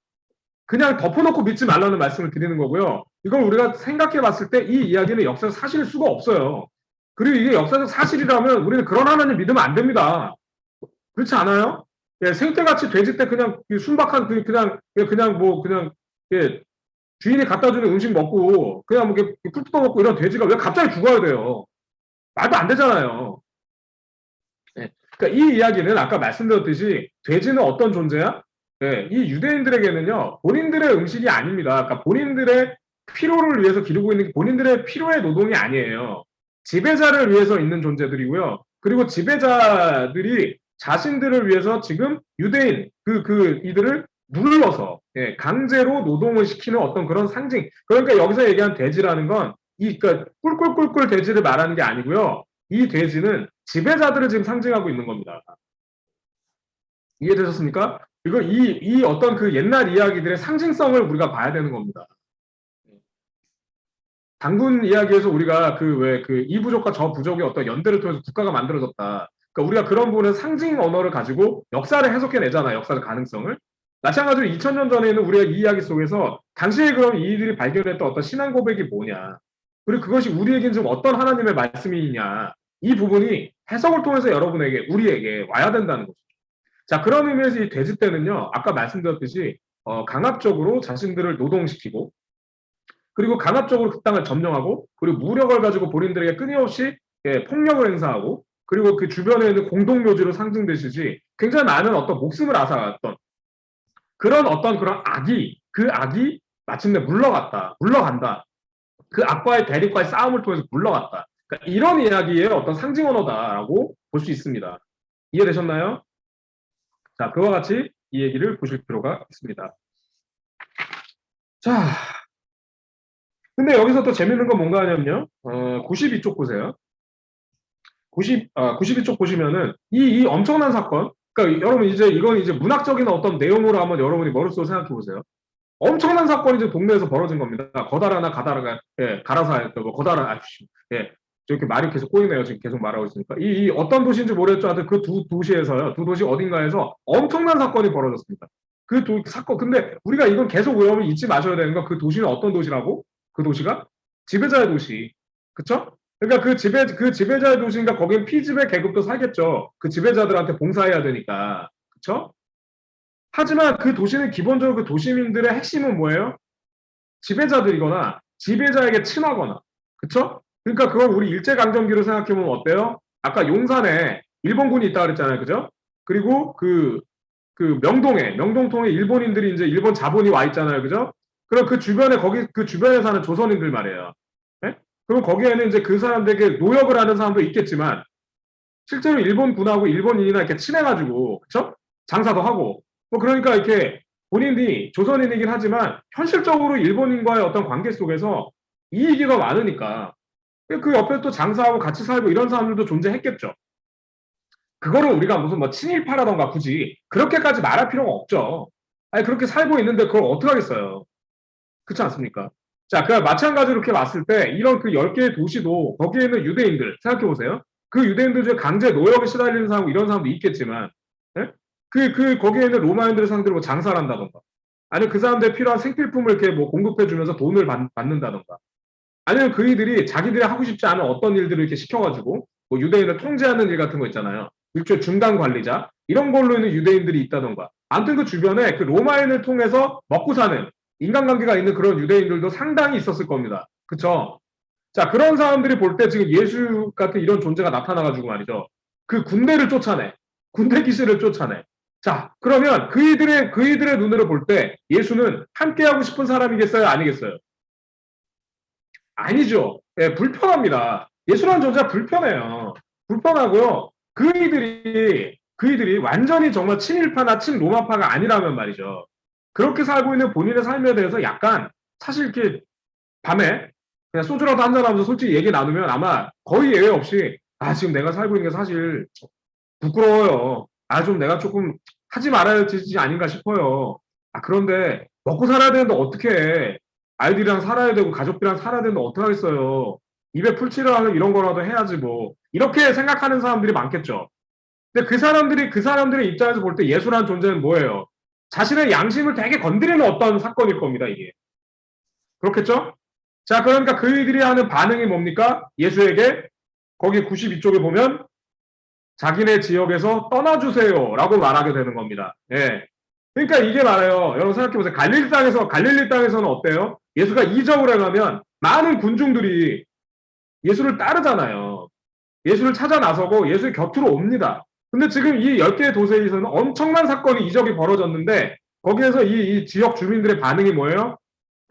그냥 덮어놓고 믿지 말라는 말씀을 드리는 거고요. 이걸 우리가 생각해 봤을 때 이 이야기는 역사적 사실일 수가 없어요. 그리고 이게 역사적 사실이라면 우리는 그런 하나님 믿으면 안 됩니다. 그렇지 않아요? 예, 생떼같이 돼지떼 그냥 순박한 그냥 예, 주인이 갖다 주는 음식 먹고 그냥 뭐 이렇게 풀 뜯어먹고 이런 돼지가 왜 갑자기 죽어야 돼요? 말도 안 되잖아요. 예, 그러니까 이 이야기는 아까 말씀드렸듯이 돼지는 어떤 존재야? 예, 이 유대인들에게는요 본인들의 음식이 아닙니다. 그러니까 본인들의 필요를 위해서 기르고 있는 게 본인들의 필요의 노동이 아니에요. 지배자를 위해서 있는 존재들이고요. 그리고 지배자들이 자신들을 위해서 지금 유대인 이들을 눌러서 예, 강제로 노동을 시키는 어떤 그런 상징. 그러니까 여기서 얘기한 돼지라는 건 그러니까 꿀꿀꿀꿀 돼지를 말하는 게 아니고요. 이 돼지는 지배자들을 지금 상징하고 있는 겁니다. 이해되셨습니까? 그리고 이 어떤 그 옛날 이야기들의 상징성을 우리가 봐야 되는 겁니다. 당군 이야기에서 우리가 이 부족과 저 부족의 어떤 연대를 통해서 국가가 만들어졌다. 그러니까 우리가 그런 부분은 상징 언어를 가지고 역사를 해석해내잖아요. 역사적 가능성을. 마찬가지로 2000년 전에 있는 우리가 이 이야기 속에서 당시에 그럼 이들이 발견했던 어떤 신앙 고백이 뭐냐. 그리고 그것이 우리에겐 지금 어떤 하나님의 말씀이냐. 이 부분이 해석을 통해서 여러분에게, 우리에게 와야 된다는 거죠. 자, 그런 의미에서 이 돼지 때는요, 아까 말씀드렸듯이, 강압적으로 자신들을 노동시키고, 그리고 강압적으로 그 땅을 점령하고, 그리고 무력을 가지고 본인들에게 끊임없이 예, 폭력을 행사하고, 그리고 그 주변에 있는 공동묘지로 상징되시지, 굉장히 많은 어떤 목숨을 앗아갔던 그런 악이, 그 악이 마침내 물러간다. 그 악과의 대립과의 싸움을 통해서 물러갔다. 그러니까 이런 이야기의 어떤 상징 언어다라고 볼 수 있습니다. 이해되셨나요? 자, 그와 같이 이 얘기를 보실 필요가 있습니다. 자, 근데 여기서 또 재밌는 건 뭔가 하냐면요. 92쪽 보세요. 92쪽 보시면은 이 엄청난 사건, 그러니까 여러분 이건 이제 문학적인 어떤 내용으로 한번 여러분이 머릿속으로 생각해 보세요. 엄청난 사건이 이제 동네에서 벌어진 겁니다. 거다라나 가다라가, 예, 가라사였던 거, 예, 저렇게 말이 계속 꼬이네요. 지금 계속 말하고 있으니까. 이 어떤 도시인지 모르겠죠. 하여튼 그 두 도시 어딘가에서 엄청난 사건이 벌어졌습니다. 사건, 근데 우리가 이건 계속 외우면 잊지 마셔야 되는 건 그 도시는 어떤 도시라고? 그 도시가? 지배자의 도시. 그쵸? 그러니까 그 지배자의 도시니까 거긴 피지배 계급도 살겠죠. 그 지배자들한테 봉사해야 되니까. 그쵸? 하지만 그 도시는 기본적으로 그 도시민들의 핵심은 뭐예요? 지배자들이거나 지배자에게 친하거나. 그쵸? 그러니까 그걸 우리 일제강점기로 생각해보면 어때요? 아까 용산에 일본군이 있다 그랬잖아요. 그죠? 그리고 그 명동통에 일본인들이 이제 일본 자본이 와 있잖아요. 그죠? 그럼 그 주변에 그 주변에 사는 조선인들 말이에요. 예? 그럼 거기에는 이제 그 사람들에게 노역을 하는 사람도 있겠지만 실제로 일본군하고 일본인이나 이렇게 친해가지고 그쵸? 장사도 하고 뭐 그러니까 이렇게 본인이 조선인이긴 하지만 현실적으로 일본인과의 어떤 관계 속에서 이익이 더 많으니까 그 옆에 또 장사하고 같이 살고 이런 사람들도 존재했겠죠. 그거를 우리가 무슨 뭐 친일파라던가 굳이 그렇게까지 말할 필요가 없죠. 아니 그렇게 살고 있는데 그걸 어떻게 하겠어요. 그렇지 않습니까? 자, 그 마찬가지로 이렇게 봤을 때 이런 그 10개의 도시도 거기에 있는 유대인들 생각해 보세요. 그 유대인들 중에 강제 노역에 시달리는 사람 이런 사람도 있겠지만 예? 거기에 있는 로마인들을 상대로 뭐 장사를 한다던가 아니면 그 사람들에 필요한 생필품을 이렇게 뭐 공급해 주면서 돈을 받는다던가 아니면 그이들이 자기들이 하고 싶지 않은 어떤 일들을 이렇게 시켜가지고 뭐 유대인을 통제하는 일 같은 거 있잖아요. 일종의 중간 관리자 이런 걸로 있는 유대인들이 있다던가 아무튼 그 주변에 그 로마인을 통해서 먹고 사는 인간관계가 있는 그런 유대인들도 상당히 있었을 겁니다. 그쵸? 자, 그런 사람들이 볼 때 지금 예수 같은 이런 존재가 나타나가지고 말이죠. 그 군대를 쫓아내. 군대 기실을 쫓아내. 자, 그러면 그이들의 눈으로 볼 때 예수는 함께하고 싶은 사람이겠어요? 아니겠어요? 아니죠. 예, 불편합니다. 예수라는 존재가 불편해요. 불편하고요. 그이들이 완전히 정말 친일파나 친로마파가 아니라면 말이죠. 그렇게 살고 있는 본인의 삶에 대해서 약간 사실 이렇게 밤에 그냥 소주라도 한잔하면서 솔직히 얘기 나누면 아마 거의 예외 없이 지금 내가 살고 있는 게 사실 부끄러워요. 좀 내가 조금 하지 말아야 되지 아닌가 싶어요. 그런데 먹고 살아야 되는데 어떻게 해. 아이들이랑 살아야 되고 가족들이랑 살아야 되는데 어떡하겠어요. 입에 풀칠을 하는 이런 거라도 해야지 뭐. 이렇게 생각하는 사람들이 많겠죠. 근데 그 사람들의 입장에서 볼 때 예수라는 존재는 뭐예요? 자신의 양심을 되게 건드리는 어떤 사건일 겁니다, 이게. 그렇겠죠? 자, 그러니까 그이들이 하는 반응이 뭡니까? 예수에게 거기 92쪽에 보면 자기네 지역에서 떠나주세요 라고 말하게 되는 겁니다. 예. 그러니까 이게 말해요. 여러분 생각해보세요. 갈릴리 땅에서는 어때요? 예수가 이적을 행하면 많은 군중들이 예수를 따르잖아요. 예수를 찾아 나서고 예수의 곁으로 옵니다. 근데 지금 이 10개의 도시에서는 엄청난 사건이 이적이 벌어졌는데 거기에서 이 지역 주민들의 반응이 뭐예요?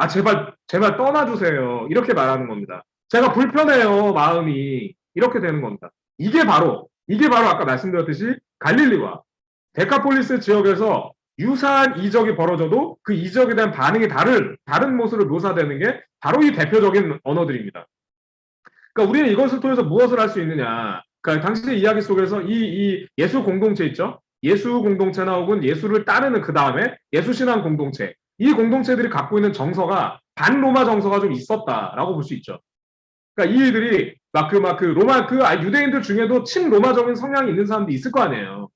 제발 떠나주세요. 이렇게 말하는 겁니다. 제가 불편해요, 마음이. 이렇게 되는 겁니다. 이게 바로 아까 말씀드렸듯이 갈릴리와 데카폴리스 지역에서 유사한 이적이 벌어져도 그 이적에 대한 반응이 다른 모습으로 묘사되는 게 바로 이 대표적인 언어들입니다. 그러니까 우리는 이것을 통해서 무엇을 할 수 있느냐. 그러니까 당신의 이야기 속에서 이 예수 공동체 있죠? 예수 공동체나 혹은 예수를 따르는 그 다음에 예수 신앙 공동체. 이 공동체들이 갖고 있는 정서가 반로마 정서가 좀 있었다라고 볼 수 있죠. 그러니까 이들이 유대인들 중에도 친로마적인 성향이 있는 사람들이 있을 거 아니에요.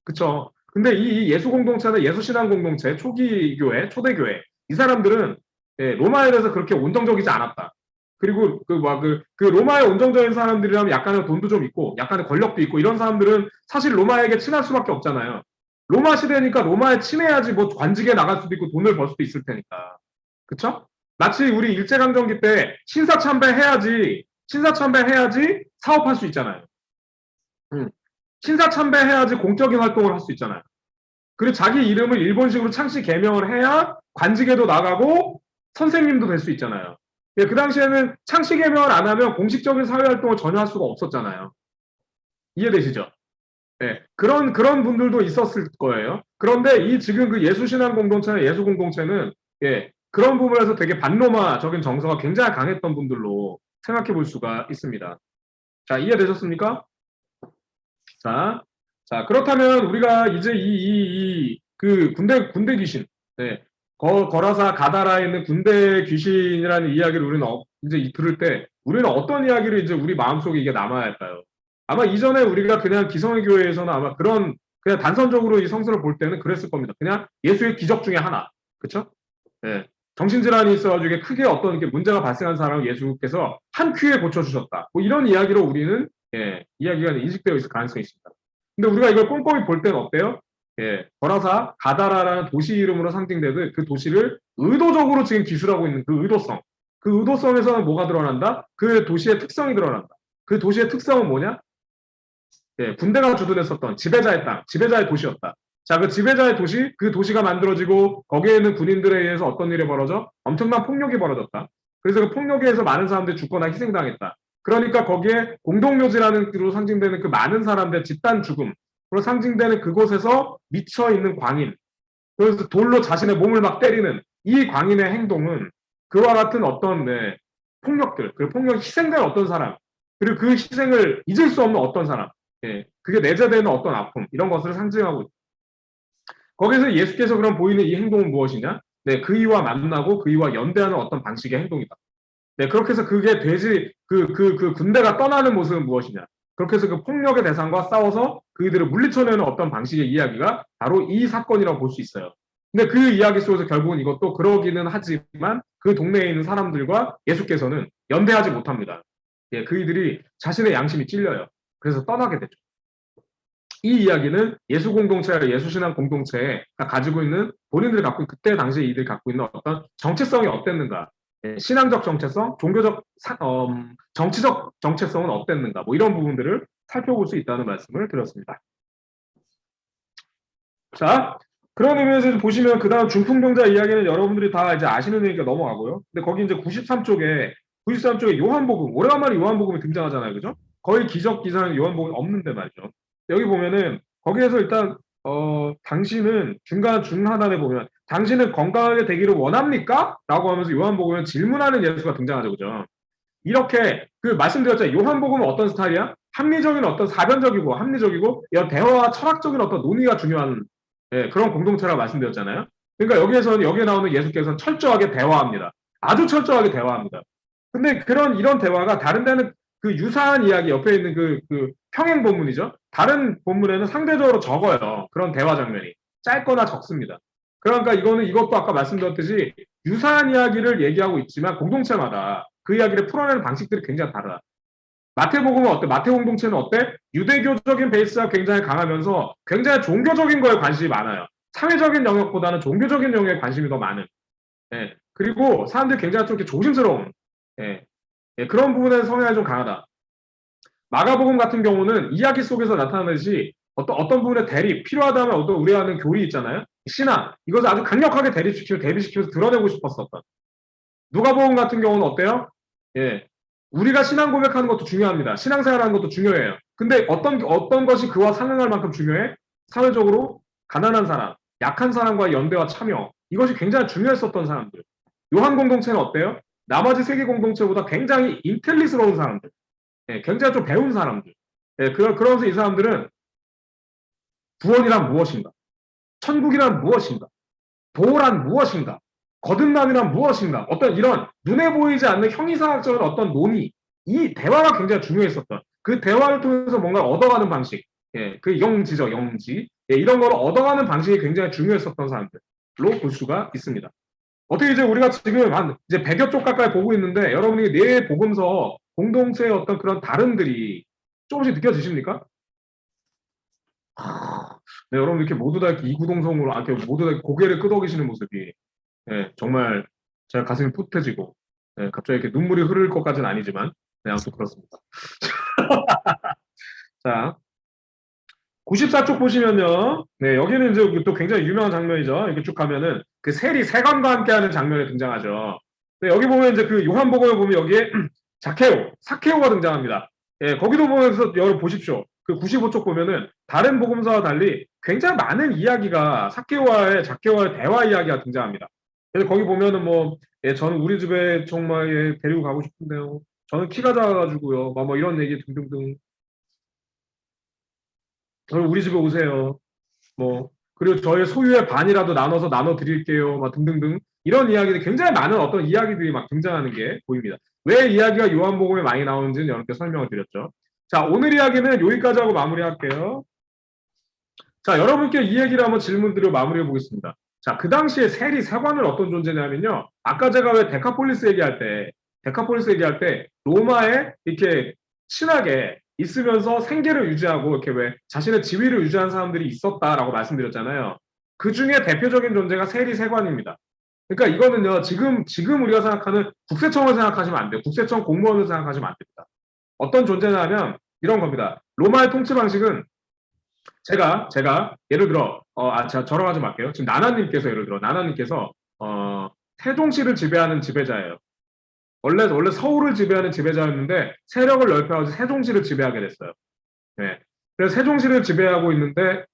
그쵸? 근데 이 예수 공동체나 예수 신앙 공동체, 초기 교회, 초대 교회, 이 사람들은 로마에 대해서 그렇게 온정적이지 않았다. 그리고 그 로마에 온정적인 사람들이라면 약간의 돈도 좀 있고, 약간의 권력도 있고, 이런 사람들은 사실 로마에게 친할 수밖에 없잖아요. 로마 시대니까 로마에 친해야지 뭐 관직에 나갈 수도 있고 돈을 벌 수도 있을 테니까. 그쵸? 마치 우리 일제강점기 때 신사참배해야지 사업할 수 있잖아요. 신사참배해야지 공적인 활동을 할 수 있잖아요. 그리고 자기 이름을 일본식으로 창씨 개명을 해야 관직에도 나가고 선생님도 될 수 있잖아요. 그 당시에는 창씨 개명을 안 하면 공식적인 사회활동을 전혀 할 수가 없었잖아요. 이해되시죠? 네, 그런 분들도 있었을 거예요. 그런데 지금 그 예수신앙 공동체나 예수 공동체는 그런 부분에서 되게 반로마적인 정서가 굉장히 강했던 분들로 생각해 볼 수가 있습니다. 자, 이해되셨습니까? 자, 그렇다면 우리가 이제 그 군대 귀신, 거라사 가다라에 있는 군대 귀신이라는 이야기를 우리는 이제 들을 때 우리는 어떤 이야기를 이제 우리 마음속에 이게 남아야 할까요? 아마 이전에 우리가 그냥 기성의 교회에서는 아마 그냥 단선적으로 이 성서를 볼 때는 그랬을 겁니다. 그냥 예수의 기적 중에 하나. 그쵸? 정신질환이 있어가지고 크게 어떤 문제가 발생한 사람을 예수께서 한 큐에 고쳐주셨다. 뭐 이런 이야기로 우리는 이야기가 인식되어 있을 가능성이 있습니다. 근데 우리가 이걸 꼼꼼히 볼 때는 어때요? 거라사 가다라라는 도시 이름으로 상징되듯 그 도시를 의도적으로 지금 기술하고 있는 그 의도성에서는 뭐가 드러난다? 그 도시의 특성이 드러난다. 그 도시의 특성은 뭐냐? 예, 군대가 주둔했었던 지배자의 땅, 지배자의 도시였다. 자, 그 지배자의 도시, 그 도시가 만들어지고 거기에 있는 군인들에 의해서 어떤 일이 벌어져? 엄청난 폭력이 벌어졌다. 그래서 그 폭력에 의해서 많은 사람들이 죽거나 희생당했다. 그러니까 거기에 공동묘지라는 뜻으로 상징되는 그 많은 사람들의 집단 죽음으로 상징되는 그곳에서 미쳐 있는 광인, 그래서 돌로 자신의 몸을 막 때리는 이 광인의 행동은 그와 같은 어떤 폭력들, 그 폭력 희생된 어떤 사람, 그리고 그 희생을 잊을 수 없는 어떤 사람, 그게 내재되는 어떤 아픔, 이런 것을 상징하고 있다. 거기서 예수께서 그럼 보이는 이 행동은 무엇이냐? 네, 그이와 만나고 그이와 연대하는 어떤 방식의 행동이다. 네, 그렇게 해서 그게 그 군대가 떠나는 모습은 무엇이냐? 그렇게 해서 그 폭력의 대상과 싸워서 그이들을 물리쳐내는 어떤 방식의 이야기가 바로 이 사건이라고 볼 수 있어요. 근데 그 이야기 속에서 결국은 이것도 그러기는 하지만 그 동네에 있는 사람들과 예수께서는 연대하지 못합니다. 예, 그이들이 자신의 양심이 찔려요. 그래서 떠나게 되죠. 이 이야기는 예수 공동체와 예수신앙 공동체가 가지고 있는 본인들이 갖고 있는 그때 당시에 이들이 갖고 있는 어떤 정체성이 어땠는가, 신앙적 정체성, 종교적, 정치적 정체성은 어땠는가, 뭐 이런 부분들을 살펴볼 수 있다는 말씀을 드렸습니다. 자, 그런 의미에서 보시면 그 다음 중풍병자 이야기는 여러분들이 다 이제 아시는 얘기가 넘어가고요. 근데 거기 이제 93쪽에 요한복음, 오래간만에 요한복음이 등장하잖아요. 그죠? 거의 기적 기사는 요한복음이 없는데 말이죠. 여기 보면은 거기에서 일단 당신은 중하단에 보면 당신은 건강하게 되기를 원합니까? 라고 하면서 요한복음에 질문하는 예수가 등장하죠. 그죠? 이렇게 그 말씀드렸잖아요. 요한복음은 어떤 스타일이야? 합리적인 어떤 사변적이고 합리적이고 대화와 철학적인 어떤 논의가 중요한 그런 공동체라고 말씀드렸잖아요. 그러니까 여기에 나오는 예수께서는 철저하게 대화합니다. 아주 철저하게 대화합니다. 근데 이런 대화가 다른 데는 그 유사한 이야기 옆에 있는 그 평행 본문이죠. 다른 본문에는 상대적으로 적어요. 그런 대화 장면이. 짧거나 적습니다. 그러니까 이것도 아까 말씀드렸듯이 유사한 이야기를 얘기하고 있지만 공동체마다 그 이야기를 풀어내는 방식들이 굉장히 다르다. 마태복음은 어때? 마태 공동체는 어때? 유대교적인 베이스가 굉장히 강하면서 굉장히 종교적인 거에 관심이 많아요. 사회적인 영역보다는 종교적인 영역에 관심이 더 많은. 그리고 사람들이 굉장히 좀 이렇게 조심스러운. 그런 부분에서 성향이 좀 강하다. 마가복음 같은 경우는 이야기 속에서 나타나듯이 어떤 부분에 필요하다면 우리가 하는 교리 있잖아요. 신앙. 이것을 아주 강력하게 대비시키면서 드러내고 싶었었던. 누가복음 같은 경우는 어때요? 우리가 신앙 고백하는 것도 중요합니다. 신앙생활하는 것도 중요해요. 근데 어떤 것이 그와 상응할 만큼 중요해? 사회적으로 가난한 사람, 약한 사람과의 연대와 참여. 이것이 굉장히 중요했었던 사람들. 요한 공동체는 어때요? 나머지 세계 공동체보다 굉장히 인텔리스러운 사람들. 굉장히 좀 배운 사람들. 그러면서 이 사람들은 구원이란 무엇인가? 천국이란 무엇인가? 도란 무엇인가? 거듭남이란 무엇인가? 어떤 이런 눈에 보이지 않는 형이상학적인 어떤 논의, 이 대화가 굉장히 중요했었던 그 대화를 통해서 뭔가 얻어가는 방식, 그 영지, 이런 걸 얻어가는 방식이 굉장히 중요했었던 사람들로 볼 수가 있습니다. 어떻게 이제 우리가 지금 이제 100여 쪽 가까이 보고 있는데 여러분이 내 복음서 공동체의 어떤 그런 다른들이 조금씩 느껴지십니까? 네, 여러분 이렇게 모두 다 이렇게 이구동성으로 이렇게 모두 다 고개를 끄덕이시는 모습이 정말 제가 가슴이 풋해지고 갑자기 이렇게 눈물이 흐를 것까지는 아니지만 아무튼 그렇습니다. 자, 94쪽 보시면요. 여기는 이제 또 굉장히 유명한 장면이죠. 이렇게 쭉 가면은 그 세리 세관과 함께하는 장면이 등장하죠. 여기 보면 이제 그 요한복음을 보면 여기에 사케오가 등장합니다. 거기도 보면서 여러분 보십시오. 그 95쪽 보면은 다른 복음서와 달리 굉장히 많은 이야기가 사케오와의 대화 이야기가 등장합니다. 그래서 거기 보면은 저는 우리 집에 정말 데리고 가고 싶은데요. 저는 키가 작아가지고요. 뭐 이런 얘기 등등등. 저는 우리 집에 오세요. 그리고 저의 소유의 반이라도 나눠 드릴게요. 등등등. 이런 이야기들 굉장히 많은 어떤 이야기들이 막 등장하는 게 보입니다. 왜 이야기가 요한복음에 많이 나오는지는 여러분께 설명을 드렸죠. 자, 오늘 이야기는 여기까지 하고 마무리할게요. 자, 여러분께 이 얘기를 한번 질문 드려 마무리해 보겠습니다. 자, 그 당시에 세관은 어떤 존재냐면요. 아까 제가 왜 데카폴리스 얘기할 때 로마에 이렇게 친하게 있으면서 생계를 유지하고 이렇게 왜 자신의 지위를 유지한 사람들이 있었다라고 말씀드렸잖아요. 그 중에 대표적인 존재가 세관입니다. 그러니까 이거는요, 지금 우리가 생각하는 국세청을 생각하시면 안 돼요. 국세청 공무원을 생각하시면 안 됩니다. 어떤 존재냐면 이런 겁니다. 로마의 통치 방식은 제가 예를 들어 저랑 하지 말게요. 지금 나나님께서 예를 들어 나나님께서 세종시를 지배하는 지배자예요. 원래 서울을 지배하는 지배자였는데 세력을 넓혀가지고 세종시를 지배하게 됐어요. 네. 그래서 세종시를 지배하고 있는데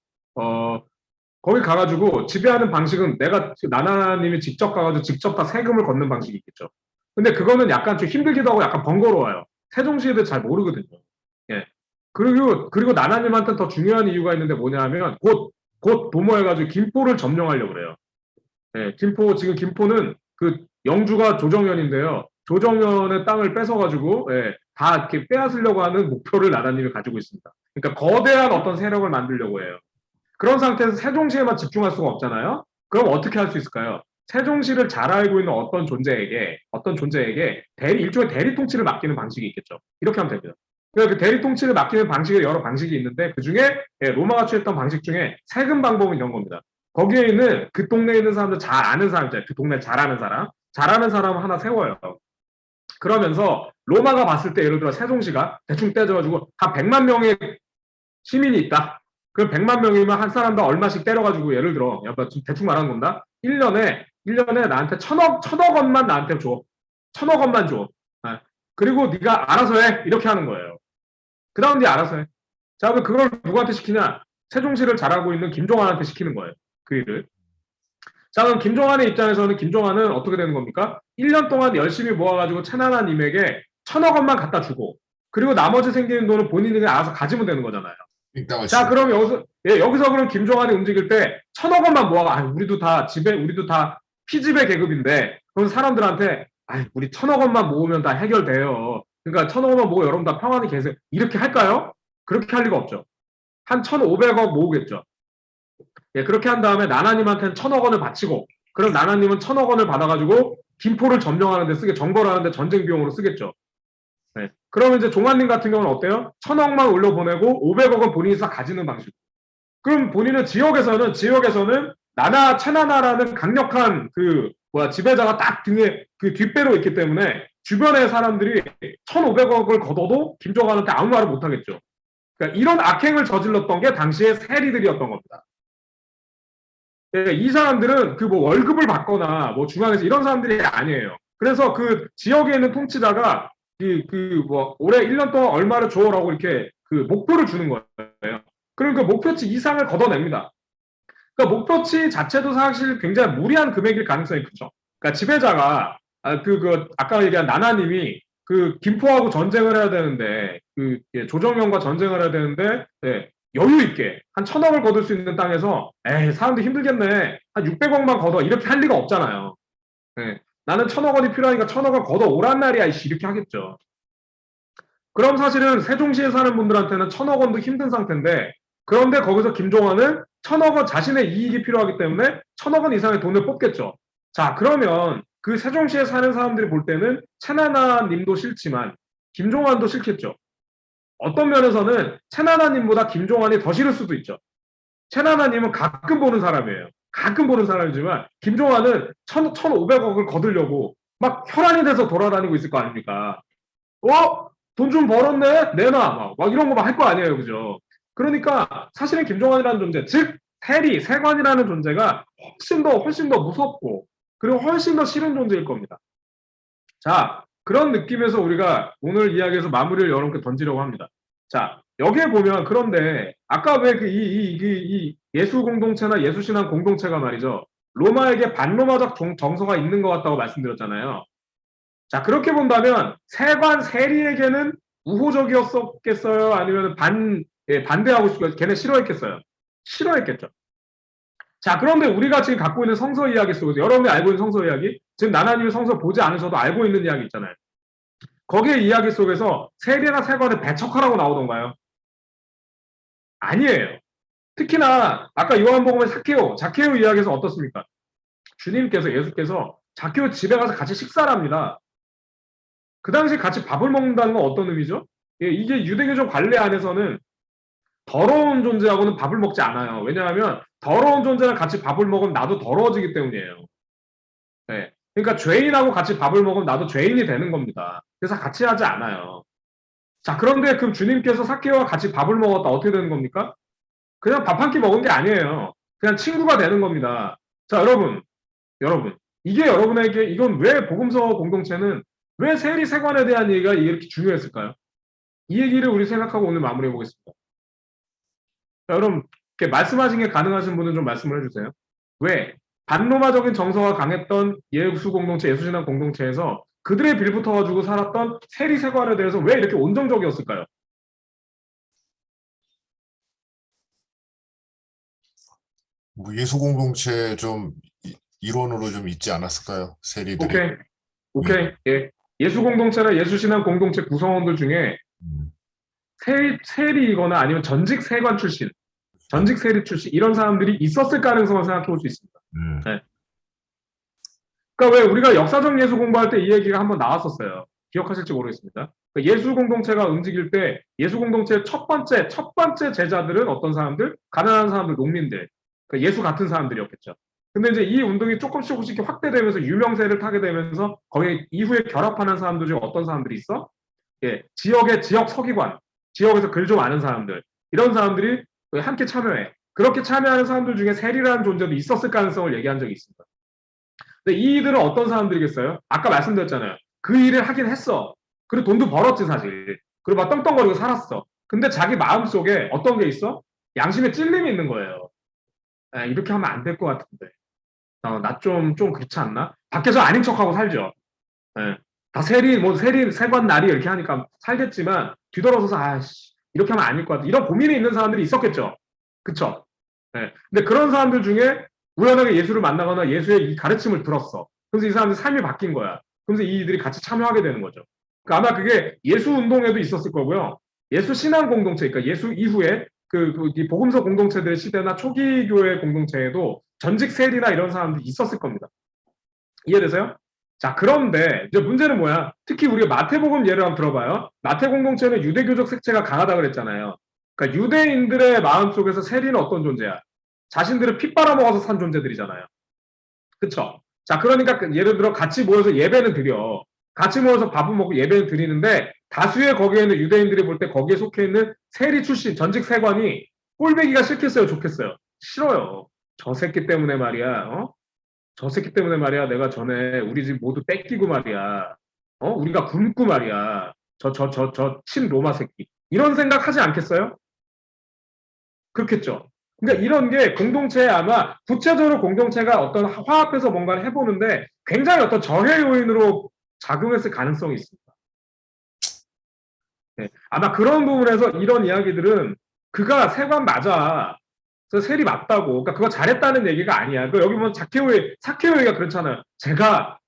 거기 가가지고 지배하는 방식은 내가 나나님이 직접 가가지고 직접 다 세금을 걷는 방식이 있겠죠. 근데 그거는 약간 좀 힘들기도 하고 약간 번거로워요. 세종시에 대해 잘 모르거든요. 예. 그리고 나나님한테는 더 중요한 이유가 있는데 뭐냐면 곧 도모해가지고 김포를 점령하려고 그래요. 예, 지금 김포는 그 영주가 조정현인데요. 조정현의 땅을 뺏어가지고 다 이렇게 빼앗으려고 하는 목표를 나나님이 가지고 있습니다. 그러니까 거대한 어떤 세력을 만들려고 해요. 그런 상태에서 세종시에만 집중할 수가 없잖아요. 그럼 어떻게 할 수 있을까요? 세종시를 잘 알고 있는 어떤 존재에게 일종의 대리 통치를 맡기는 방식이 있겠죠. 이렇게 하면 됩니다. 그 대리 통치를 맡기는 방식에 여러 방식이 있는데 그 중에 로마가 취했던 방식 중에 세금 방법은 이런 겁니다. 거기에 있는 그 동네에 있는 사람들 잘 아는 사람 있잖아요. 그 동네 잘 아는 사람을 하나 세워요. 그러면서 로마가 봤을 때 예를 들어 세종시가 대충 떼져가지고 한 100만 명의 시민이 있다. 그 100만 명이면 한 사람당 얼마씩 때려가지고 예를 들어 대충 말하는 겁니다. 1년에 나한테 천억 원만 나한테 줘. 천억 원만 줘. 그리고 네가 알아서 해. 이렇게 하는 거예요. 그 다음 네 알아서 해. 자, 그걸 누구한테 시키냐? 세종시를 잘하고 있는 김종환한테 시키는 거예요. 그 일을. 자, 그럼 김종환의 입장에서는 김종환은 어떻게 되는 겁니까? 1년 동안 열심히 모아가지고 천하나님에게 천억 원만 갖다 주고 그리고 나머지 생기는 돈은 본인이 알아서 가지면 되는 거잖아요. 자, 그럼 여기서 그럼 김종환이 움직일 때 천억 원만 모아가, 우리도 다 피지배 계급인데, 그럼 사람들한테, 우리 천억 원만 모으면 다 해결돼요. 그러니까 천억 원만 모으고 여러분 다 평안히 계세요. 이렇게 할까요? 그렇게 할 리가 없죠. 한 1,500억 모으겠죠. 예, 그렇게 한 다음에 나나님한테는 천억 원을 바치고, 그럼 나나님은 천억 원을 받아가지고 김포를 점령하는데 정벌 하는데 전쟁 비용으로 쓰겠죠. 네. 그러면 이제 종환님 같은 경우는 어때요? 천억만 올려보내고 500억은 본인이 싹 가지는 방식. 그럼 본인은 지역에서는 체나나라는 강력한 지배자가 딱 등에 그 뒷배로 있기 때문에 주변의 사람들이 1,500억을 걷어도 김종환한테 아무 말을 못 하겠죠. 그러니까 이런 악행을 저질렀던 게 당시의 세리들이었던 겁니다. 예, 이 사람들은 월급을 받거나 중앙에서 이런 사람들이 아니에요. 그래서 그 지역에 있는 통치자가 올해 1년 동안 얼마를 줘라고 이렇게 목표를 주는 거예요. 그럼 그 목표치 이상을 걷어냅니다. 그러니까 목표치 자체도 사실 굉장히 무리한 금액일 가능성이 크죠. 그러니까 지배자가 아까 얘기한 나나님이 김포하고 전쟁을 해야 되는데 조정현과 전쟁을 해야 되는데 여유 있게 한 1,000억을 거둘 수 있는 땅에서 사람들 힘들겠네 한 600억만 걷어 이렇게 할 리가 없잖아요. 나는 1,000억 원이 필요하니까 1,000억을 걷어 오란 말이야 이씨 이렇게 하겠죠. 그럼 사실은 세종시에 사는 분들한테는 1,000억 원도 힘든 상태인데 그런데 거기서 김종환은 1,000억 원 자신의 이익이 필요하기 때문에 1,000억 원 이상의 돈을 뽑겠죠. 자, 그러면 그 세종시에 사는 사람들이 볼 때는 채나나님도 싫지만 김종환도 싫겠죠. 어떤 면에서는 채나나님보다 김종환이 더 싫을 수도 있죠. 채나나님은 가끔 보는 사람이에요. 가끔 보는 사람이지만 김종환은 1,500억을 거두려고 막 혈안이 돼서 돌아다니고 있을 거 아닙니까? 돈 좀 벌었네? 내놔. 막 이런 거 막 할 거 아니에요. 그죠? 그러니까 사실은 김종환이라는 존재, 즉 세관이라는 존재가 훨씬 더 무섭고 그리고 훨씬 더 싫은 존재일 겁니다. 자, 그런 느낌에서 우리가 오늘 이야기에서 마무리를 여러분께 던지려고 합니다. 자, 여기에 보면 그런데 아까 왜 이 예수 공동체나 예수신앙 공동체가 말이죠. 로마에게 반로마적 정서가 있는 것 같다고 말씀드렸잖아요. 자, 그렇게 본다면 세리에게는 우호적이었겠어요? 아니면 반대하고 싶어요? 걔네 싫어했겠어요? 싫어했겠죠. 자, 그런데 우리가 지금 갖고 있는 성서 이야기 속에서 여러분이 알고 있는 성서 이야기, 지금 나나님이 성서 보지 않으셔도 알고 있는 이야기 있잖아요. 거기에 이야기 속에서 세리나 세관을 배척하라고 나오던가요? 아니에요. 특히나 아까 요한복음의 자케오 이야기에서 어떻습니까? 예수께서 자케오 집에 가서 같이 식사를 합니다. 그 당시 같이 밥을 먹는다는 건 어떤 의미죠? 이게 유대교적 관례 안에서는 더러운 존재하고는 밥을 먹지 않아요. 왜냐하면 더러운 존재랑 같이 밥을 먹으면 나도 더러워지기 때문이에요. 네. 그러니까 죄인하고 같이 밥을 먹으면 나도 죄인이 되는 겁니다. 그래서 같이 하지 않아요. 자, 그런데 그럼 주님께서 삭개오와 같이 밥을 먹었다. 어떻게 되는 겁니까? 그냥 밥 한 끼 먹은 게 아니에요. 그냥 친구가 되는 겁니다. 자, 여러분. 이게 여러분에게, 이건 왜 복음서 공동체는 왜 세리 세관에 대한 얘기가 이렇게 중요했을까요? 이 얘기를 우리 생각하고 오늘 마무리해 보겠습니다. 자, 여러분, 이렇게 말씀하신 게 가능하신 분은 좀 말씀을 해주세요. 왜? 반로마적인 정서가 강했던 예수 공동체, 예수신앙 공동체에서 그들의 빌붙어가지고 살았던 세리 세관에 대해서 왜 이렇게 온정적이었을까요? 뭐 예수 공동체 좀 이론으로 좀 있지 않았을까요? 세리들이. 오케이. 예. 예수 공동체나 예수신앙 공동체 구성원들 중에 음, 세리이거나 아니면 전직 세관 출신, 전직 세리 출신 이런 사람들이 있었을 가능성을 생각해 볼 수 있습니다. 음, 네. 그러니까 왜 우리가 역사적 예수 공부할 때 이 얘기가 한번 나왔었어요. 기억하실지 모르겠습니다. 그러니까 예수 공동체가 움직일 때 예수 공동체의 첫 번째 제자들은 어떤 사람들? 가난한 사람들, 농민들. 그러니까 예수 같은 사람들이었겠죠. 근데 이제 이 운동이 조금씩 확대되면서 유명세를 타게 되면서 거기 이후에 결합하는 사람들 중에 어떤 사람들이 있어? 예, 지역 서기관, 지역에서 글 좀 아는 사람들, 이런 사람들이 함께 참여해. 그렇게 참여하는 사람들 중에 세리라는 존재도 있었을 가능성을 얘기한 적이 있습니다. 근데 이들은 어떤 사람들이겠어요? 아까 말씀드렸잖아요. 그 일을 하긴 했어. 그리고 돈도 벌었지, 사실. 그리고 막 떵떵거리고 살았어. 근데 자기 마음속에 어떤 게 있어? 양심에 찔림이 있는 거예요. 이렇게 하면 안 될 것 같은데. 나 좀 그렇지 않나? 밖에서 아닌 척하고 살죠. 예. 다 세관 날이 이렇게 하니까 살겠지만, 뒤돌아서서, 이렇게 하면 아닐 것 같아. 이런 고민이 있는 사람들이 있었겠죠. 그쵸? 예. 근데 그런 사람들 중에 우연하게 예수를 만나거나 예수의 이 가르침을 들었어. 그래서 이 사람들 삶이 바뀐 거야. 그래서 이들이 같이 참여하게 되는 거죠. 그러니까 아마 그게 예수 운동에도 있었을 거고요. 예수 신앙 공동체, 그러니까 예수 이후에 이 복음서 공동체들의 시대나 초기 교회 공동체에도 전직 세리나 이런 사람들이 있었을 겁니다. 이해되세요? 자, 그런데 이제 문제는 뭐야? 특히 우리가 마태복음 예를 한번 들어봐요. 마태 공동체는 유대교적 색채가 강하다 그랬잖아요. 그러니까 유대인들의 마음속에서 세리는 어떤 존재야? 자신들을 피 빨아먹어서 산 존재들이잖아요. 그쵸? 자, 그러니까 예를 들어 같이 모여서 예배는 드려. 같이 모여서 밥은 먹고 예배는 드리는데 다수의 거기에 있는 유대인들이 볼 때 거기에 속해 있는 세리 출신, 전직 세관이 꼴배기가 싫겠어요? 좋겠어요? 싫어요. 저 새끼 때문에 말이야. 저 새끼 때문에 말이야. 내가 전에 우리 집 모두 뺏기고 말이야. 우리가 굶고 말이야. 친로마 새끼. 이런 생각 하지 않겠어요? 그렇겠죠. 그러니까 이런 게 공동체에 아마 구체적으로 공동체가 어떤 화합해서 뭔가를 해보는데 굉장히 어떤 저해 요인으로 작용했을 가능성이 있습니다. 네. 아마 그런 부분에서 이런 이야기들은 그가 세관 맞아. 그래서 세리 맞다고. 그러니까 그거 잘했다는 얘기가 아니야. 그 여기 보면 사케오이가 그렇잖아요.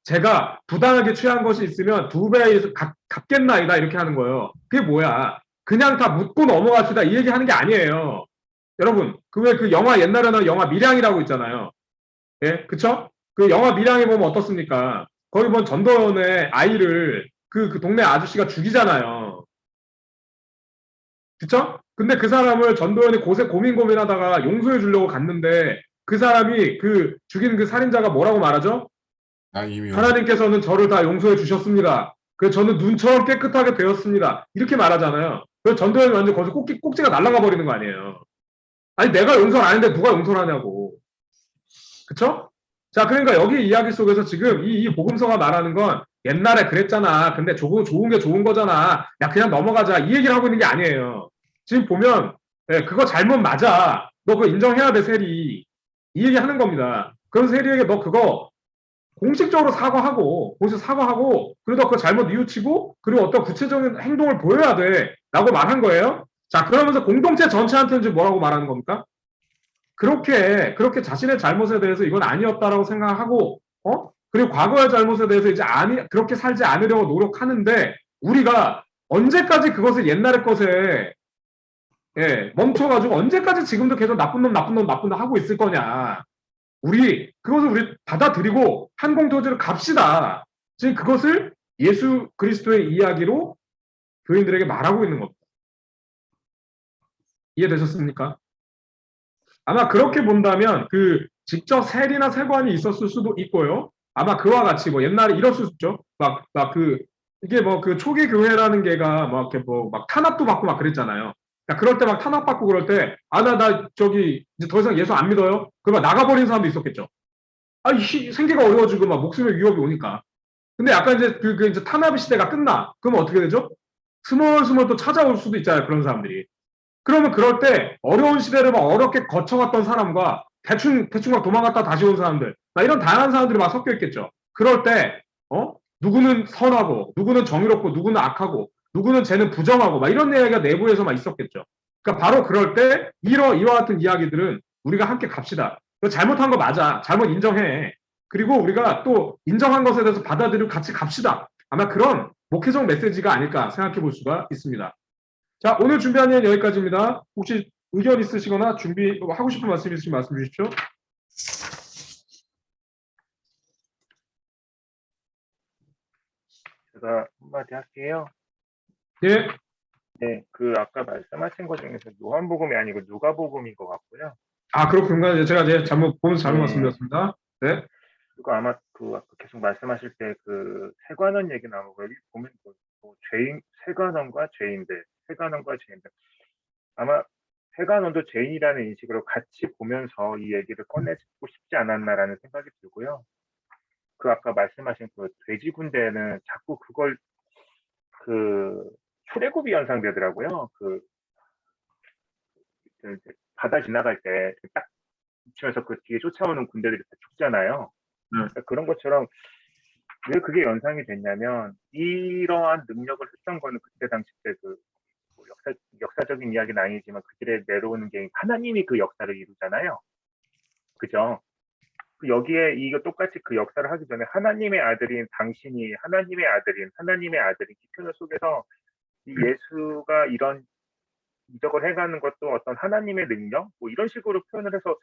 제가 부당하게 취한 것이 있으면 2배 갚겠나이다 이렇게 하는 거예요. 그게 뭐야? 그냥 다 묻고 넘어갑시다 이 얘기 하는 게 아니에요. 여러분, 그 영화 옛날에는 영화 밀양이라고 있잖아요. 예, 그쵸? 그 영화 밀양에 보면 어떻습니까? 거기 보면 전도연의 아이를 그 동네 아저씨가 죽이잖아요. 그쵸? 근데 그 사람을 전도연이 고민하다가 용서해 주려고 갔는데 그 사람이 그 죽인 그 살인자가 뭐라고 말하죠? 이미 하나님께서는 저를 다 용서해 주셨습니다. 그래서 저는 눈처럼 깨끗하게 되었습니다. 이렇게 말하잖아요. 그래서 전도연이 완전 거기서 꼭지가 날아가 버리는 거 아니에요. 아니 내가 용서를 안 했는데 누가 용서를 하냐고. 그쵸? 자, 그러니까 여기 이야기 속에서 지금 이 복음서가 말하는 건 옛날에 그랬잖아. 근데 좋은 게 좋은 거잖아. 야, 그냥 넘어가자. 이 얘기를 하고 있는 게 아니에요. 지금 보면, 그거 잘못 맞아. 너 그거 인정해야 돼, 세리. 이 얘기 하는 겁니다. 그런 세리에게 너 그거 공식적으로 사과하고, 그리고 그거 잘못 뉘우치고, 그리고 어떤 구체적인 행동을 보여야 돼. 라고 말한 거예요. 자, 그러면서 공동체 전체한테는 지금 뭐라고 말하는 겁니까? 그렇게 자신의 잘못에 대해서 이건 아니었다라고 생각하고, 그리고 과거의 잘못에 대해서 이제 그렇게 살지 않으려고 노력하는데, 우리가 언제까지 그것을 옛날의 것에, 멈춰가지고 언제까지 지금도 계속 나쁜 놈 하고 있을 거냐. 그것을 우리 받아들이고 한 공토지로 갑시다. 지금 그것을 예수 그리스도의 이야기로 교인들에게 말하고 있는 겁니다. 이해되셨습니까? 아마 그렇게 본다면 직접 세리나 세관이 있었을 수도 있고요. 아마 그와 같이 뭐 옛날에 이랬을 수 있죠. 이게 뭐 그 초기 교회라는 게가 막 이렇게 뭐 막 탄압도 받고 막 그랬잖아요. 그러니까 그럴 때 막 탄압받고 그럴 때, 아, 나 저기 이제 더 이상 예수 안 믿어요? 그러면 나가버린 사람도 있었겠죠. 아, 생계가 어려워지고 막 목숨의 위협이 오니까. 근데 약간 이제 그 이제 탄압의 시대가 끝나. 그러면 어떻게 되죠? 스멀스멀 또 찾아올 수도 있잖아요. 그런 사람들이. 그러면 그럴 때 어려운 시대를 막 어렵게 거쳐갔던 사람과 대충 막 도망갔다 다시 온 사람들, 막 이런 다양한 사람들이 막 섞여 있겠죠. 그럴 때, 누구는 선하고, 누구는 정의롭고, 누구는 악하고, 누구는 쟤는 부정하고, 막 이런 이야기가 내부에서 막 있었겠죠. 그러니까 바로 그럴 때, 이와 같은 이야기들은 우리가 함께 갑시다. 잘못한 거 맞아. 잘못 인정해. 그리고 우리가 또 인정한 것에 대해서 받아들이고 같이 갑시다. 아마 그런 목회적 메시지가 아닐까 생각해 볼 수가 있습니다. 자, 오늘 준비한 얘기는 여기까지입니다. 혹시 의견 있으시거나 준비하고 싶은 말씀 있으시면 말씀 주십시오. 제가 한마디 할게요. 예. 네, 그 아까 말씀하신 것 중에서 요한복음이 아니고 누가복음인 것 같고요. 아, 그렇군요. 제가 보면서 잘못 네. 말씀드렸습니다. 네. 그리고 아마 그 아까 계속 말씀하실 때 그 세관원 얘기 나오고 여기 보면 뭐 죄인, 세관원과 죄인들, 세관원과 죄인들. 아마 세관원도 죄인이라는 인식으로 같이 보면서 이 얘기를 꺼내고 싶지 않았나라는 생각이 들고요. 그 아까 말씀하신 그 돼지 군대는 자꾸 그걸 그 출애굽이 연상되더라고요. 이제 바다 지나갈 때 딱 붙이면서 그 뒤에 쫓아오는 군대들이 다 죽잖아요. 그러니까 그런 것처럼 왜 그게 연상이 됐냐면 이러한 능력을 했던 거는 그때 당시 때 뭐 역사적인 이야기는 아니지만 그들의 내려오는 게 하나님이 그 역사를 이루잖아요. 그죠? 여기에 이거 똑같이 그 역사를 하기 전에 하나님의 아들인 당신이 하나님의 아들인 이 표현 속에서 이 예수가 이런 이적을 해가는 것도 어떤 하나님의 능력 뭐 이런 식으로 표현을 해서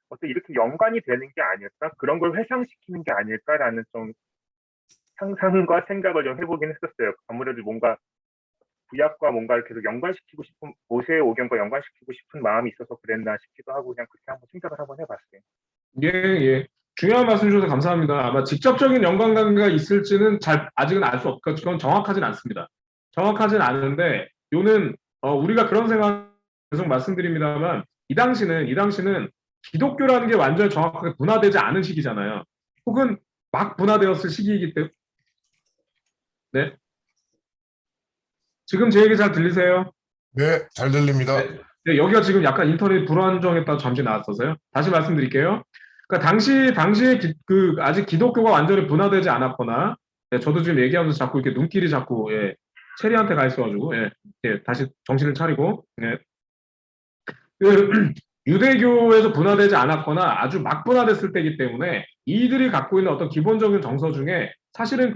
어떤 이렇게 연관이 되는 게 아닐까, 그런 걸 회상시키는 게 아닐까라는 좀 상상과 생각을 좀 해보긴 했었어요. 아무래도 뭔가 구약과 뭔가를 계속 연관시키고 싶은, 모세의 오경과 연관시키고 싶은 마음이 있어서 그랬나 싶기도 하고 그냥 그렇게 한번 생각을 한번 해봤어요. 예, 예. 중요한 말씀 주셔서 감사합니다. 아마 직접적인 연관관계가 있을지는 아직은 알 수 없고, 그건 정확하진 않습니다. 정확하진 않은데, 요는, 우리가 그런 생각 계속 말씀드립니다만, 이 당시는 기독교라는 게 완전히 정확하게 분화되지 않은 시기잖아요. 혹은 막 분화되었을 시기이기 때문에, 네. 지금 제 얘기 잘 들리세요? 네, 잘 들립니다. 네, 여기가 지금 약간 인터넷 불안정했다 잠시 나왔어서요. 다시 말씀드릴게요. 그러니까 당시에 아직 기독교가 완전히 분화되지 않았거나, 네, 저도 지금 얘기하면서 자꾸 이렇게 눈길이 자꾸, 예, 체리한테 가 있어가지고, 예, 예, 다시 정신을 차리고, 예. 유대교에서 분화되지 않았거나 아주 막 분화됐을 때이기 때문에 이들이 갖고 있는 어떤 기본적인 정서 중에 사실은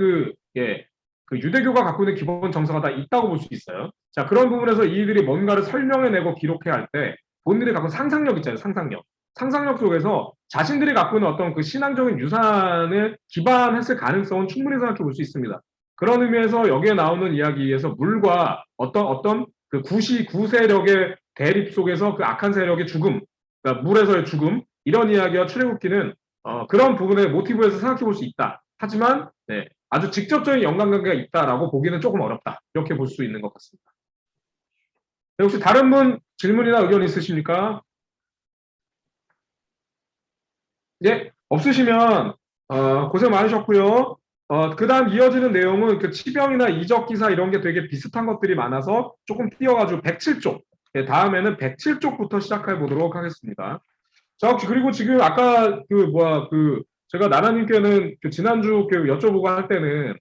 예, 그 유대교가 갖고 있는 기본 정서가 다 있다고 볼 수 있어요. 자, 그런 부분에서 이들이 뭔가를 설명해내고 기록해야 할 때 본인들이 갖고 있는 상상력 있잖아요. 상상력. 상상력 속에서 자신들이 갖고 있는 어떤 그 신앙적인 유산을 기반했을 가능성은 충분히 생각해 볼 수 있습니다. 그런 의미에서 여기에 나오는 이야기에서 물과 어떤 그 구세력의 대립 속에서 그 악한 세력의 죽음, 그러니까 물에서의 죽음, 이런 이야기와 출애굽기는 그런 부분의 모티브에서 생각해 볼 수 있다. 하지만 네, 아주 직접적인 연관관계가 있다라고 보기는 조금 어렵다. 이렇게 볼 수 있는 것 같습니다. 네, 혹시 다른 분 질문이나 의견 있으십니까? 네, 없으시면 고생 많으셨고요. 그 다음 이어지는 내용은 그 치병이나 이적 기사 이런 게 되게 비슷한 것들이 많아서 조금 띄어가지고 107쪽. 네, 다음에는 107쪽부터 시작해 보도록 하겠습니다. 자, 그리고 지금 아까 제가 나나님께는 그 지난주 여쭤보고 할 때는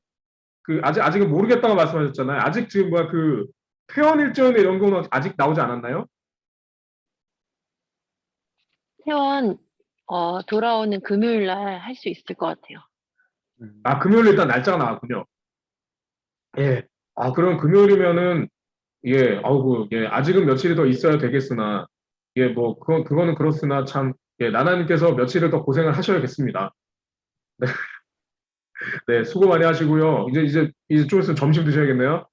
아직은 모르겠다고 말씀하셨잖아요. 아직 지금 표현 일정이나 이런 거는 아직 나오지 않았나요? 회원 돌아오는 금요일 날 할 수 있을 것 같아요. 아, 금요일 일단 날짜가 나왔군요. 예. 아, 그럼 금요일이면은, 예, 예, 아직은 며칠이 더 있어야 되겠으나, 예, 뭐, 그거는 그렇으나 참, 예, 나나님께서 며칠을 더 고생을 하셔야겠습니다. 네. 네, 수고 많이 하시고요. 이제 좀 있으면 점심 드셔야겠네요.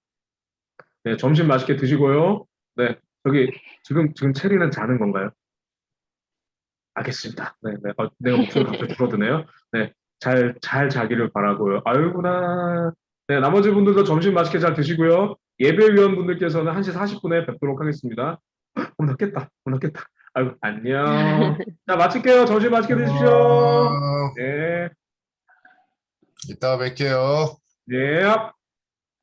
네, 점심 맛있게 드시고요. 네, 지금 체리는 자는 건가요? 알겠습니다. 네, 네. 내가 목소리 갑자기 줄어드네요. 네, 잘 자기를 바라고요. 아이구나. 네, 나머지 분들도 점심 맛있게 잘 드시고요. 예배위원분들께서는 1시 40분에 뵙도록 하겠습니다. 늦겠다. 늦겠다. 아이고, 안녕. 자, 마칠게요. 점심 맛있게 드십시오. 어, 네. 이따 뵐게요. 네.